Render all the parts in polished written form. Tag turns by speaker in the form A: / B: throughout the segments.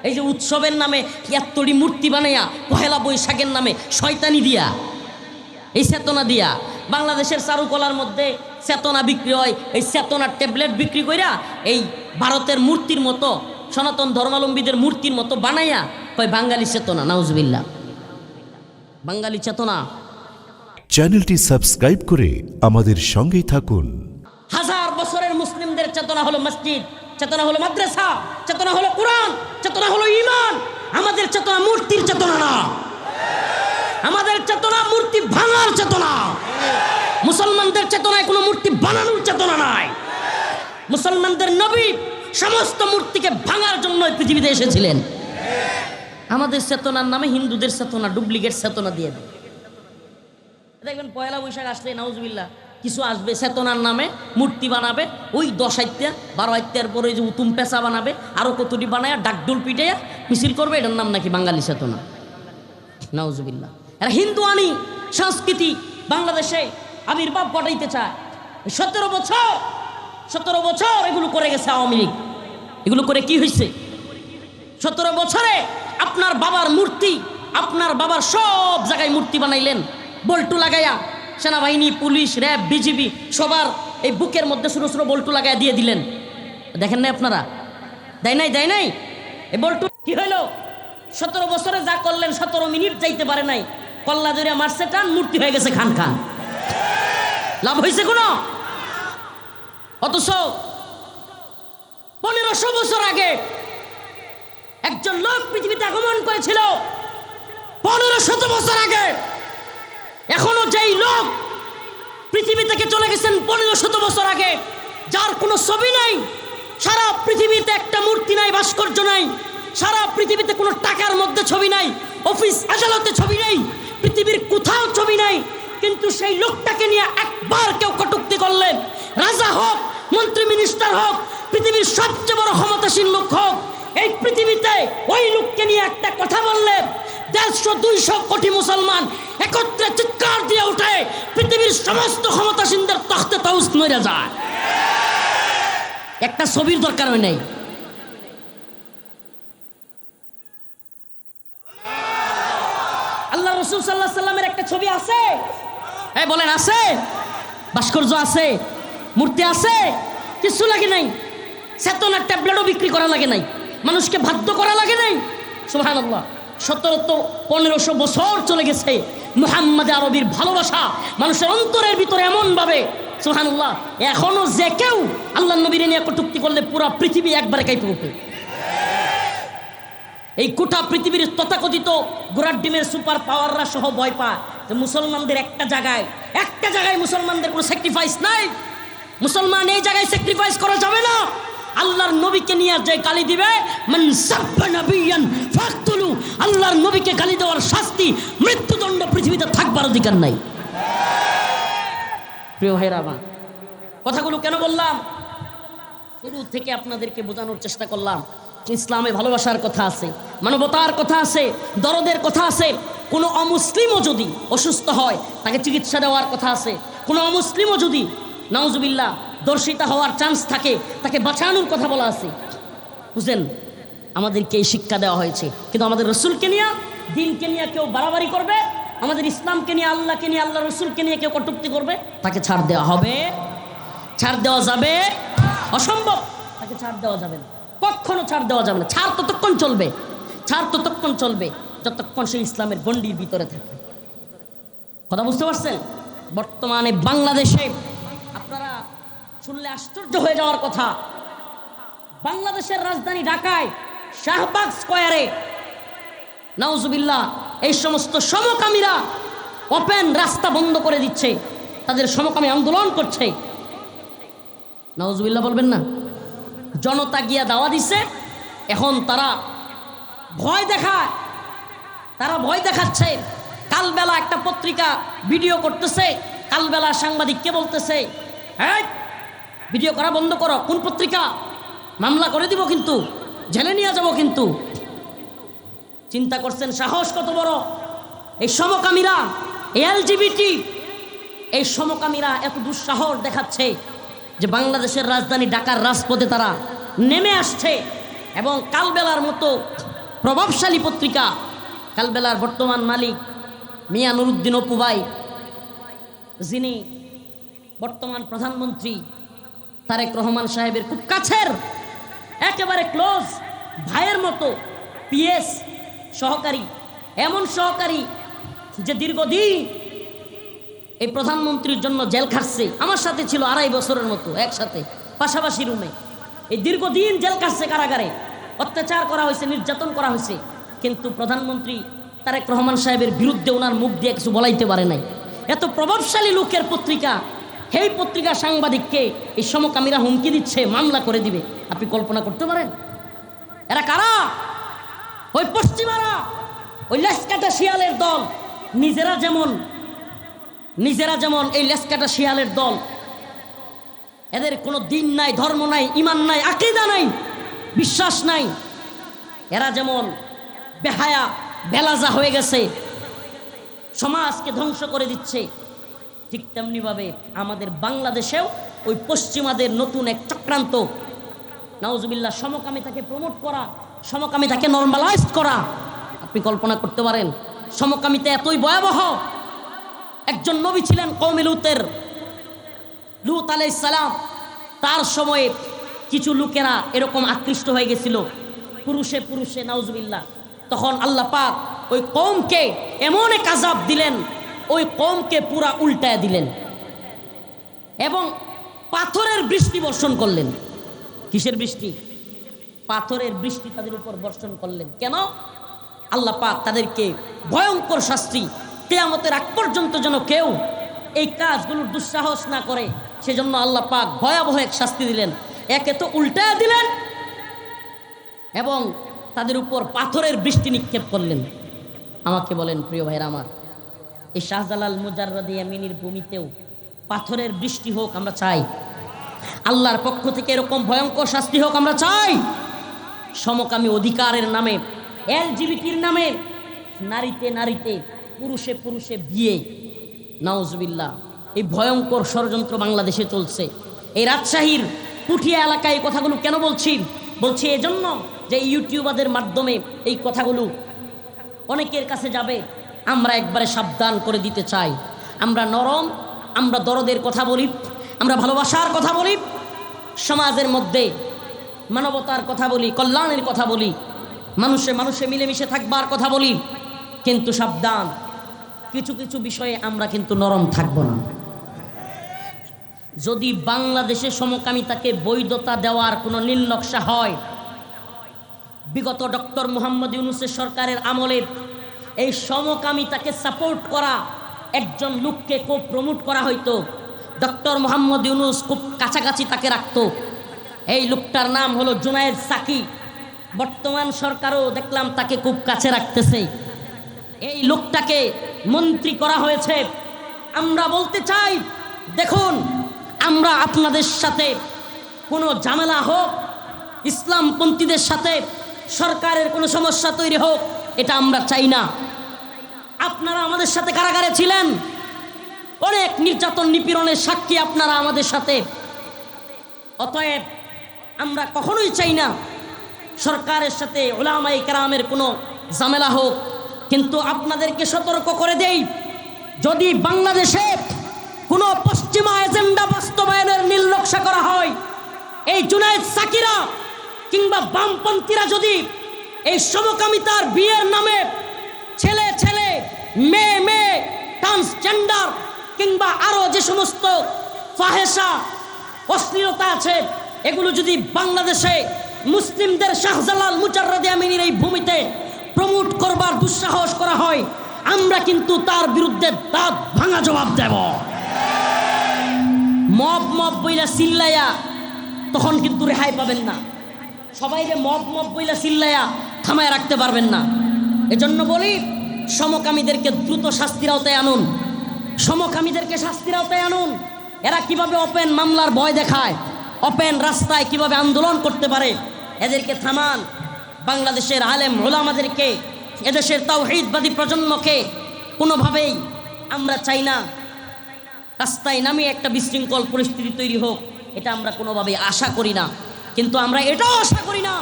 A: এই যে উৎসবের নামে এত্তরি মূর্তি বানাইয়া পহেলা বৈশাখের নামে শয়তানি দিয়া, এই চেতনা দিয়া বাংলাদেশের চারুকলার মধ্যে চেতনা বিক্রি হয়। এই চেতনার ট্যাবলেট বিক্রি কইরা এই ভারতের মূর্তির মতো, সনাতন ধর্মাবলম্বীদের মূর্তির মতো বানাইয়া কয় বাঙালি চেতনা। নাউজুবিল্লাহ, বাঙালি চেতনা।
B: চ্যানেলটি সাবস্ক্রাইব করে আমাদের সঙ্গেই থাকুন।
A: হাজার বছরের মুসলিমদের চেতনা হলো মসজিদ, চেতনা হলো মাদ্রাসা, চেতনা হলো কোরআন, চেতনা হলো ঈমান। আমাদের চেতনা মূর্তির চেতনা না, আমাদের চেতনা মূর্তি ভাঙার চেতনা। মুসলমানদের চেতনায় কোনো মূর্তি বানানোর চেতনা নাই। মুসলমানদের নবী সমস্ত মূর্তিকে ভাঙার জন্য পৃথিবীতে এসেছিলেন। আমাদের চেতনার নামে হিন্দুদের চেতনা ডুপ্লিকেট চেতনা দিয়ে দেয়। দেখবেন পয়লা বৈশাখ আসলে নাউজুবিল্লাহ কিছু আসবে চেতনার নামে মূর্তি বানাবে, ওই 10 আইত্যা 12 আইত্যার পরে যে উতুম পেঁচা বানাবে, আরও কতটি বানায় ডাকডোল পিটাইয়া মিছিল করবে, এটার নাম নাকি বাঙালি চেতনা। নাউজুবিল্লাহ, এরা হিন্দু আনি সংস্কৃতি বাংলাদেশে আবির্ভাব ঘটাইতে চায়। 17 বছর এগুলো করে গেছে আওয়ামী লীগ। এগুলো করে কি হয়েছে? 17 বছরে আপনার বাবার মূর্তি, আপনার বাবার সব জায়গায় মূর্তি বানাইলেন বল্টু লাগাইয়া। সেনাবাহিনী, পুলিশ, র্যাব, বিজিবি সবার এই বুকের মধ্যে ছোটো ছোটো বল্টু লাগাইয়া দিয়ে দিলেন। দেখেন নাই আপনারা? দেয় নাই এই বল্টু কি হইল? 17 বছরে যা করলেন 17 মিনিট যাইতে পারে নাই, কল্লা দরিয়া মারছে টান, মূর্তি হয়ে গেছে খান খান। লাভ হয়েছে কোনো? অথচ 1500 বছর আগে একজন লোক পৃথিবীতে আগমন করেছিল। 1500 বছর আগে। এখনো যেই লোক পৃথিবী থেকে চলে গেছেন 1500 বছর আগে, যার কোনো ছবি নাই, সারা পৃথিবীতে একটা মূর্তি নাই, ভাস্কর্য নাই, সারা পৃথিবীতে কোনো টাকার মধ্যে ছবি নাই, অফিস আদালতে ছবি নাই, পৃথিবীর কোথাও ছবি নাই, কিন্তু সেই লোকটাকে নিয়ে একবার কেউ কটূক্তি করলে, রাজা হোক, মন্ত্রী মিনিস্টার হোক, পৃথিবীর সবচেয়ে বড় ক্ষমতাসীন লোক হোক, এই পৃথিবীতে ওই লোককে নিয়ে একটা কথা বললে 150-200 কোটি মুসলমান একত্রে চিৎকার দিয়ে উঠে পৃথিবীর সমস্ত ক্ষমতাসীনদের তখতে তাউস নড়ে যায়। একটা ছবির দরকার হয় নাই। আল্লাহ রাসূল সাল্লাল্লাহু আলাইহি সাল্লামের একটা ছবি আছে? হ্যাঁ বলেন, আছে? ভাস্কর্য আছে, মূর্তি আছে, কিছু লাগে নাই। চেতনার ট্যাবলেটও বিক্রি করা লাগে নাই, মানুষকে বাধ্য করা লাগে নাই। সুবহানাল্লাহ, 1500 বছর চলে গেছে। মুহাম্মদ আরবির ভালোবাসা মানুষের অন্তরের ভিতরে এমনভাবে, সুবহানাল্লাহ, এখনো যে কেউ আল্লাহ নবীর নিয়ে কটূক্তি করলে পুরো পৃথিবী একবারে কাঁপে ওঠে। এই গোটা পৃথিবীর তথাকথিত গোড়ার ডিমের সুপার পাওয়াররা সহ ভয় পায় যে মুসলমানদের একটা জায়গায় মুসলমানদের কোনো স্যাক্রিফাইস নাই। মুসলমান এই জায়গায় স্যাক্রিফাইস করা যাবে না। আল্লাহর নবীকে নিয়ে যে গালি দিবে, মান সাব্বা নাবিয়ান ফাকতুলু, আল্লাহর নবীকে গালি দেওয়ার শাস্তি মৃত্যুদণ্ড, পৃথিবীতে থাকবার অধিকার নাই। প্রিয় ভাইরা আমার, কথাগুলো কেন বললাম? শুরু থেকে আপনাদেরকে বোঝানোর চেষ্টা করলাম ইসলামে ভালোবাসার কথা আছে, মানবতার কথা আছে, দরদের কথা আছে। কোনো অমুসলিমও যদি অসুস্থ হয় তাকে চিকিৎসা দেওয়ার কথা আছে। কোনো অমুসলিমও যদি নাউজুবিল্লাহ দর্শিতা হওয়ার চান্স থাকে তাকে বাঁচানোর কথা বলা আছে। বুঝলেন, আমাদেরকে এই শিক্ষা দেওয়া হয়েছে। কিন্তু আমাদের রসুলকে নিয়ে, দিনকে নিয়ে কেউ বাড়াবাড়ি করবে, আমাদের ইসলামকে নিয়ে, আল্লাহকে নিয়ে, আল্লাহ রসুলকে নিয়ে কেউ কটূক্তি করবে, তাকে ছাড় দেওয়া হবে? ছাড় দেওয়া যাবে? অসম্ভব। তাকে ছাড় দেওয়া যাবে না, কখনো ছাড় দেওয়া যাবে না। ছাড় ততক্ষণ চলবে যতক্ষণ সে ইসলামের গণ্ডির ভিতরে থাকবে। কথা বুঝতে পারছেন? বর্তমানে বাংলাদেশে আপনারা শুনলে আশ্চর্য হয়ে যাওয়ার কথা, বাংলাদেশের রাজধানী ঢাকায় শাহবাগ স্কয়ারে নাউজুবিল্লাহ এই সমস্ত সমকামীরা ওপেন রাস্তা বন্ধ করে দিচ্ছে, তাদের সমকামী আন্দোলন করছে। নাউজুবিল্লাহ বলবেন না? জনতা গিয়া দাওয়া দিছে, এখন তারা ভয় দেখাচ্ছে। কালবেলা একটা পত্রিকা ভিডিও করতেছে, কালবেলা সাংবাদিককে বলতেছে, হ্যাঁ ভিডিও করা বন্ধ করো। কোন পত্রিকা? মামলা করে দিব, কিন্তু জেলে নিয়ে যাব। কিন্তু চিন্তা করছেন সাহস কত বড়? এই সমকামীরা, এলজিবিটি, এই সমকামীরা এত দুঃসাহস দেখাচ্ছে যে বাংলাদেশের রাজধানী ঢাকার রাজপথে তারা নেমে আসছে এবং কালবেলার মতো প্রভাবশালী পত্রিকা কালবেলার বর্তমান মালিক মিয়া নুরুদ্দিন অপু ভাই, যিনি বর্তমান প্রধানমন্ত্রী তারেক রহমান সাহেবের খুব কাছের একেবারে ক্লোজ ভাইয়ের মতো পিএস সহকারী, এমন সহকারী যে দীর্ঘদিন এই প্রধানমন্ত্রীর জন্য জেল খাটছে। আমার সাথে ছিল 2.5 বছরের মতো একসাথে পাশাপাশি রুমে। এই দীর্ঘদিন জেল খাটছে, কারাগারে অত্যাচার করা হয়েছে, নির্যাতন করা হয়েছে, কিন্তু প্রধানমন্ত্রী তারেক রহমান সাহেবের বিরুদ্ধে ওনার মুখ দিয়ে কিছু বলাইতে পারে নাই। এত প্রভাবশালী লোকের পত্রিকা, এই পত্রিকা সাংবাদিককে এই সমকামীরা হুমকি দিচ্ছে, মামলা করে দিবে। আপনি কল্পনা করতে পারেন এরা কারা? ওই পশ্চিমারা, ওই লেসকাটা শিয়ালের দল। নিজেরা যেমন এই লেসকাটা শিয়ালের দল, এদের কোনো দিন নাই, ধর্ম নাই, ইমান নাই, আকীদা নাই, বিশ্বাস নাই। এরা যেমন বেহায়া বেলাজা হয়ে গেছে, সমাজকে ধ্বংস করে দিচ্ছে, ঠিক তেমনিভাবে আমাদের বাংলাদেশেও ওই পশ্চিমাদের নতুন এক চক্রান্ত, নাউজুবিল্লাহ, সমকামিতাকে প্রমোট করা, সমকামিতাকে নরমালাইজ করা। আপনি কল্পনা করতে পারেন সমকামিতা এতই ভয়াবহ। একজন নবী ছিলেন কওমে লুতের, লুত আলাইহিস সালাম। তার সময়ে কিছু লোকেরা এরকম আকৃষ্ট হয়ে গেছিল পুরুষে পুরুষে, নাউজুবিল্লাহ। তখন আল্লাহ পাক ওই কওমকে এমন এক আযাব দিলেন, ওই কওমকে পুরা উল্টায় দিলেন এবং পাথরের বৃষ্টি বর্ষণ করলেন। কিসের বৃষ্টি? পাথরের বৃষ্টি তাদের উপর বর্ষণ করলেন। কেন? আল্লাহ পাক তাদেরকে ভয়ঙ্কর শাস্তি, কিয়ামতের আগ পর্যন্ত যেন কেউ এই কাজগুলোর দুঃসাহস না করে, সেজন্য আল্লাহ পাক ভয়াবহ এক শাস্তি দিলেন। একে তো উল্টায় দিলেন এবং তাদের উপর পাথরের বৃষ্টি নিক্ষেপ করলেন। আমাকে বলেন প্রিয় ভাইরা আমার, এই শাহজালাল মুজাররাদে ইয়ামিনীর ভূমিতেও পাথরের বৃষ্টি হোক আমরা চাই। আল্লাহর পক্ষ থেকে এরকম ভয়ঙ্কর শাস্তি হোক আমরা চাই। সমকামী অধিকারের নামে, এলজিবিটির নামে নারীতে নারীতে, পুরুষে পুরুষে বিয়ে, নাউজুবিল্লাহ, এই ভয়ঙ্কর ষড়যন্ত্র বাংলাদেশে চলছে। এই রাজশাহীর পুঠিয়া এলাকায় এই কথাগুলো কেন বলছি এজন্য যে ইউটিউবারদের মাধ্যমে এই কথাগুলো অনেকের কাছে যাবে। আমরা একবারে সাবধান করে দিতে চাই। আমরা নরম, আমরা দরদের কথা বলি, আমরা ভালোবাসার কথা বলি, সমাজের মধ্যে মানবতার কথা বলি, কল্যাণের কথা বলি, মানুষে মানুষে মিলেমিশে থাকবার কথা বলি, কিন্তু সাবধান, কিছু কিছু বিষয়ে আমরা কিন্তু নরম থাকব না। যদি বাংলাদেশে সমকামিতাকে বৈধতা দেওয়ার কোনো নীল নকশা হয়, বিগত ডক্টর মোহাম্মদ ইউনূসের সরকারের আমলে এই সমকামিতাকে সাপোর্ট করা একজন লোককে খুব প্রমোট করা হইতো। ডক্টর মোহাম্মদ ইউনূস খুব কাছাকাছি তাকে রাখতো। এই লোকটার নাম হলো জুনায়েদ সাকি। বর্তমান সরকারও দেখলাম তাকে খুব কাছে রাখতেছে। এই লোকটাকে মন্ত্রী করা হয়েছে। আমরা বলতে চাই, দেখুন, আমরা আপনাদের সাথে কোনো ঝামেলা হোক, ইসলামপন্থীদের সাথে সরকারের কোনো সমস্যা তৈরি হোক, এটা আমরা চাই না। আপনারা আমাদের সাথে কারাগারে ছিলেন, অনেক নির্যাতন নিপীড়নের সাক্ষী আপনারা আমাদের সাথে। অতএব আমরা কখনোই চাই না সরকারের সাথে উলামায়ে কেরামের কোনো ঝামেলা হোক। কিন্তু আপনাদেরকে সতর্ক করে দেই, যদি বাংলাদেশে কোনো পশ্চিমা এজেন্ডা বাস্তবায়নের নীল নকশা করা হয়, এই জুনায়েদ সাকিরা কিংবা বামপন্থীরা যদি এই সমকামিতার বিয়ের নামে ছেলে ছেলে, মেয়ে মেয়ে, ট্রান্সজেন্ডার কিংবা আরও যে সমস্ত ফাহেসা অশ্লীলতা আছে, এগুলো যদি বাংলাদেশে মুসলিমদের শাহজালাল মুজাররাদে আমিনীর এই ভূমিতে প্রমোট করবার দুঃসাহস করা হয়, আমরা কিন্তু তার বিরুদ্ধে দাঁত ভাঙা জবাব দেব। মব মব বইলা চিল্লাইয়া তখন কিন্তু রেহাই পাবেন না। সবাইকে মব মব বইলা চিল্লাইয়া থামায় রাখতে পারবেন না। এজন্য বলি, সমকামীদেরকে দ্রুত শাস্তির আওতায় আনুন, সমকামীদেরকে শাস্তির আওতায় আনুন। এরা কিভাবে ওপেন মামলার ভয় দেখায়, ওপেন রাস্তায় কিভাবে আন্দোলন করতে পারে, এদেরকে থামান। বাংলাদেশের আলেম ওলামাদেরকে, এদেশের তাওহীদবাদী প্রজন্মকে কোনোভাবেই আমরা চাই না রাস্তায় নামিয়ে একটা বিশৃঙ্খল পরিস্থিতি তৈরি হোক, এটা আমরা কোনোভাবেই আশা করি না। কিন্তু আমরা এটাও আশা করি না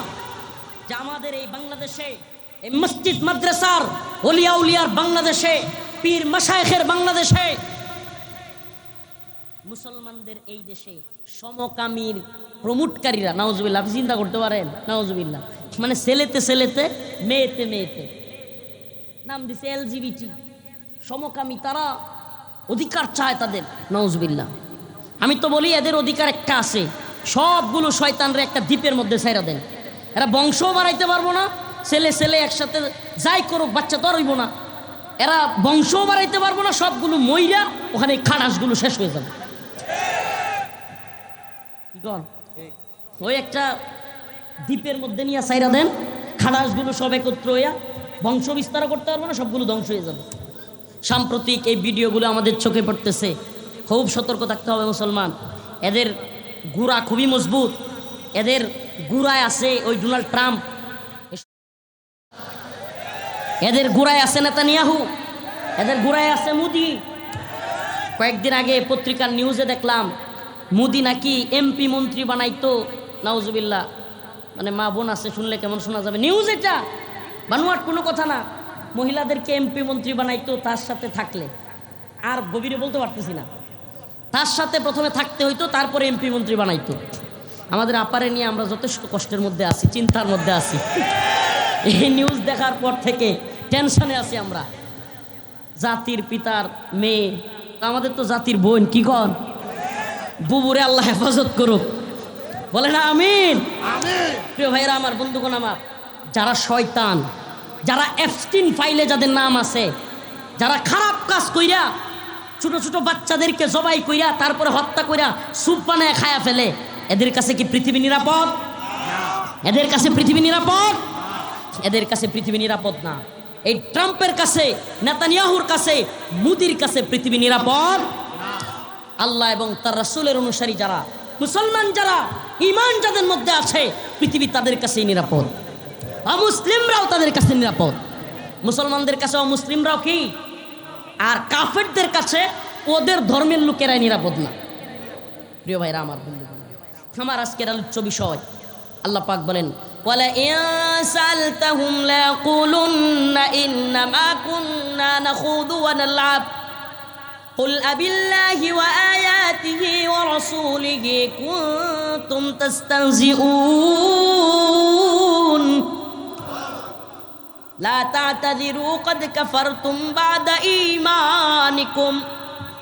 A: যে আমাদের এই বাংলাদেশে এই মসজিদ মাদ্রাসার ওলিয়া উলিয়ার বাংলাদেশে, পীর মাশায়েখের বাংলাদেশে, মুসলমানদের এই দেশে সমকামীর প্রমোটকারীরা, নাউজুবিল্লাহ, আপনি চিন্তা করতে পারেন, নাউজুবিল্লাহ, মানে ছেলেতে ছেলেতে মেয়েতে মেয়েতে নাম দিছে এলজিবিটি, সমকামী, তারা অধিকার চায় তাদের, নাউজুবিল্লাহ। আমি তো বলি এদের অধিকার একটা আছে, সবগুলো শয়তানরে একটা দ্বীপের মধ্যে ছাইরা দেন, এরা বংশও বাড়াইতে পারবো না, ছেলে ছেলে একসাথে যাই করুক বাচ্চা তো আর হইব না, এরা বংশও বাড়াইতে পারবো না, সবগুলো মইরা ওখানে খানাসগুলো শেষ হয়ে যাবে। কি কন? ওই একটা দ্বীপের মধ্যে নিয়ে ছাইরা দেন, খানাসগুলো সব একত্র হইয়া বংশ বিস্তার করতে পারবো না, সবগুলো ধ্বংস হয়ে যাবে। সাম্প্রতিক এই ভিডিওগুলো আমাদের চোখে পড়তেছে, খুব সতর্ক থাকতে হবে মুসলমান। এদের গুড়া খুবই মজবুত, এদের গুড়ায় আছে ওই ডোনাল্ড ট্রাম্প, এদের গুড়ায় আছে নেতানিয়াহু, এদের গুড়ায় আছে মোদি। কয়েকদিন আগে পত্রিকার নিউজে দেখলাম মোদি নাকি এমপি মন্ত্রী বানাইতো, নাউজুবিল্লাহ, মানে মা বোন আছে শুনলে কেমন শোনা যাবে, নিউজ এটা বানোয়াট কোনো কথা না, মহিলাদেরকে এমপি মন্ত্রী বানাইতো তার সাথে থাকলে, আর গভীরে বলতে পারতেছি না, তার সাথে প্রথমে থাকতে হইতো তারপরে এমপি মন্ত্রী বানাইতো। আমাদের আপারে নিয়ে আমরা যথেষ্ট কষ্টের মধ্যে আছি, চিন্তার মধ্যে আছি, এই নিউজ দেখার পর থেকে টেনশনে আছি আমরা। জাতির পিতার মেয়ে, আমাদের তো জাতির বোন, কি কন, বুবুরে আল্লাহ হেফাজত করুক, বলে না আমিন। প্রিয় ভাইরা আমার, বন্ধুগণ আমার, যারা শয়তান, যারা এফস্টিন ফাইলে যাদের নাম আছে, যারা খারাপ কাজ কইরা ছোট ছোট বাচ্চাদেরকে জবাই কইরা তারপরে হত্যা কইরা স্যুপ বানায় খায়া ফেলে, এদের কাছে কি পৃথিবী নিরাপদ? এদের কাছে পৃথিবী নিরাপদ? এদের কাছে পৃথিবী নিরাপদ না। এই ট্রাম্পের কাছে, নেতানিয়াহুর কাছে, মোদির কাছে পৃথিবী নিরাপদ। আল্লাহ এবং তার রাসূলের অনুসারী যারা, মুসলমান যারা, ঈমান যাদের মধ্যে আছে, পৃথিবী তাদের কাছেই নিরাপদ, অমুসলিমরাও তাদের কাছে নিরাপদ। মুসলমানদের কাছে অমুসলিমরাও কি, আর কাফেরদের কাছে ওদের ধর্মের লোকেরাই নিরাপদ না। প্রিয় ভাইরা আমার, বন্ধু আমার, আজকের আলোচ্য বিষয়, আল্লাহ পাক বলেন, ওয়ালা ইয়াসালতাহুম লায়াকুলুন্না ইন্নামা কুন্না নাখুদু ওয়া নালআব কুল আবিল্লাহি ওয়া আয়াতিহি ওয়া রাসূলিহি কুনতুম তাস্তাহজিউন লা তা'তাযিরু ক্বাদ কাফারতুম বা'দা ঈমানিকুম।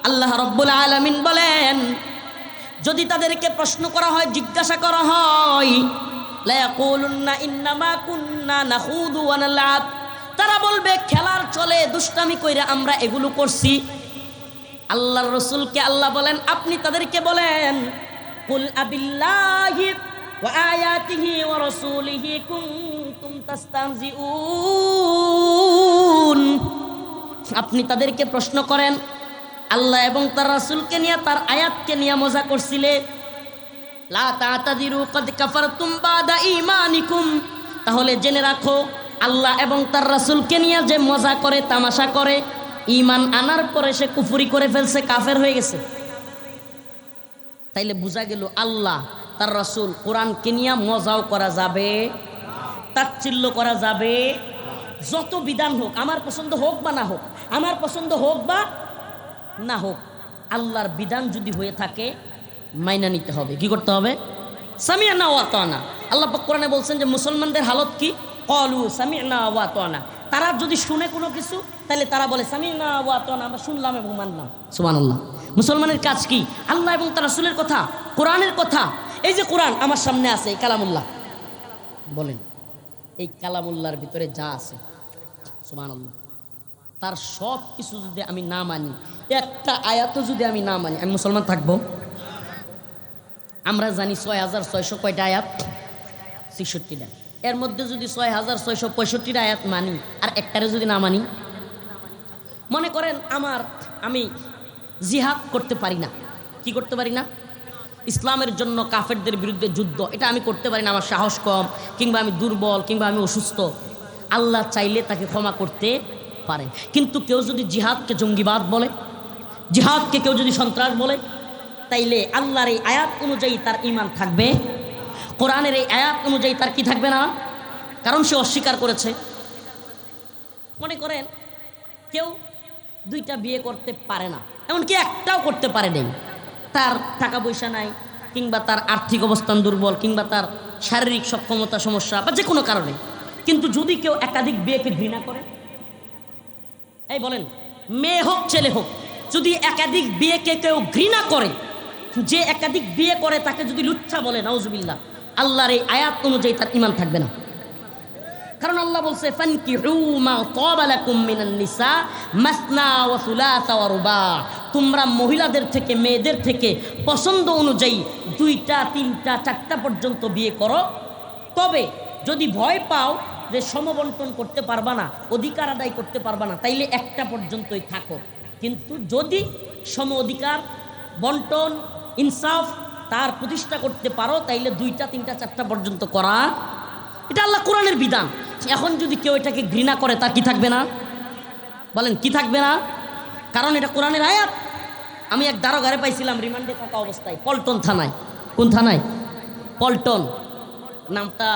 A: আল্লাহ রাব্বুল আলামিন বলেন, যদি তাদেরকে প্রশ্ন করা হয়, জিজ্ঞাসা করা হয়, লা ইয়াকুলুন্না ইন্নামা কুন্না নাখুদু ওয়া নালআব, তারা বলবে খেলার চলে দুষ্টামি কইরা আমরা এগুলো করছি। আল্লাহর রাসূলকে আল্লাহ বলেন, আপনি তাদেরকে বলেন, কুল আবিল্লাহি ওয়া আয়াতিহি ওয়া রাসূলিহি কুনতুম তাস্তাহজিউন। আপনি তাদেরকে প্রশ্ন করেন, আল্লাহ এবং তার রাসূলকে নিয়ে, তার আয়াতকে নিয়ে মজা করছিলে, লা তা'তাযিরু ক্বাদ কাফারতুম বা'দা ঈমানিকুম, তাহলে জেনে রাখো আল্লাহ এবং তার রাসূলকে নিয়ে যে মজা করে, তামাশা করে, ঈমান আনার পরে সে কুফরি করে ফেলছে, কাফের হয়ে গেছে। তাইলে বোঝা গেল আল্লাহ, তার রাসূল, কোরআনকে নিয়ে মজাও করা যাবে, তাচ্ছিল্য করা যাবে, যত বিধান হোক, আমার পছন্দ হোক বা না হোক, আমার পছন্দ হোক বা না হোক, আল্লাহর বিধান যদি হয়ে থাকে মাইনা নিতে হবে। কি করতে হবে? সামি'না ওয়া আতা'না। আল্লাহ পাক কোরআনে বলছেন যে মুসলমানদের হালত কি, ক্বালু সামি'না ওয়া আতা'না, তারা যদি শুনে কোনো কিছু তাহলে তারা বলে সামি'না ওয়া আতা'না, আমরা শুনলাম এবং মানলাম। সুবহানাল্লাহ। মুসলমানের কাজ কি? আল্লাহ এবং তার রাসূলের কথা, কোরআনের কথা, এই যে কোরআন আমার সামনে আছে, এই কালামুল্লাহ, বলেন এই কালামুল্লাহর ভিতরে যা আছে, সুবহানাল্লাহ, তার সব কিছু যদি আমি না মানি, একটা আয়াতও যদি আমি না মানি, আমি মুসলমান থাকবো? আমরা জানি ৬,৬০০ কয়টা আয়াত? ৬৬টা। এর মধ্যে যদি ৬,৬৬৫টা আয়াত মানি আর একটারে যদি না মানি, মনে করেন আমি জিহাদ করতে পারি না, কি করতে পারি না, ইসলামের জন্য কাফেরদের বিরুদ্ধে যুদ্ধ, এটা আমি করতে পারি না, আমার সাহস কম, কিংবা আমি দুর্বল, কিংবা আমি অসুস্থ। আল্লাহ চাইলে তাকে ক্ষমা করতে পারে। কিন্তু কেউ যদি জিহাদকে জঙ্গিবাদ বলে, জিহাদকে কেউ যদি সন্ত্রাস বলে, তাইলে আল্লাহর এই আয়াত অনুযায়ী তার ঈমান থাকবে, কোরআনের এই আয়াত অনুযায়ী তার কি থাকবে না, কারণ সে অস্বীকার করেছে। মনে করেন কেউ দুইটা বিয়ে করতে পারে না, এমনকি একটাও করতে পারে নাই, তার টাকা পয়সা নাই, কিংবা তার আর্থিক অবস্থান দুর্বল, কিংবা তার শারীরিক সক্ষমতা সমস্যা, বা যে কোনো কারণে। কিন্তু যদি কেউ একাধিক বিয়েকে ঘৃণা করে, এই বলেন মেয়ে হোক ছেলে হোক, যদি একাধিক বিয়েকে কেউ ঘৃণা করে, যে একাধিক বিয়ে করে তাকে যদি লুচ্ছা বলে, নাউজুবিল্লাহ, আল্লাহর এই আয়াত অনুযায়ী তার ঈমান থাকবে না। কারণ আল্লাহ বলছে ফানকিহু মা তাবা লাকুম মিনান নিসা মাসনা ওয়া সুলাসা ওয়া রুবা, তোমরা মহিলাদের থেকে মেয়েদের থেকে পছন্দ অনুযায়ী 2টা 3টা 4টা পর্যন্ত বিয়ে করো। তবে যদি ভয় পাও যে সমবন্টন করতে পারবা না, অধিকার আদায় করতে পারবা না, তাইলে একটা পর্যন্তই থাকো। কিন্তু যদি সম অধিকার বন্টন ইনসাফ তার প্রতিষ্ঠা করতে পারো, তাইলে 2টা 3টা 4টা পর্যন্ত করা। এটা আল্লাহ কোরআনের বিধান। এখন যদি কেউ এটাকে ঘৃণা করে, তার কি থাকবে না? বলেন কি থাকবে না? কারণ এটা কোরআনের আয়াত। আমি এক দারোগারে পাইছিলাম রিমান্ডে থাকা অবস্থায়, পল্টন থানায়। কোন থানায়? পল্টন। নামটা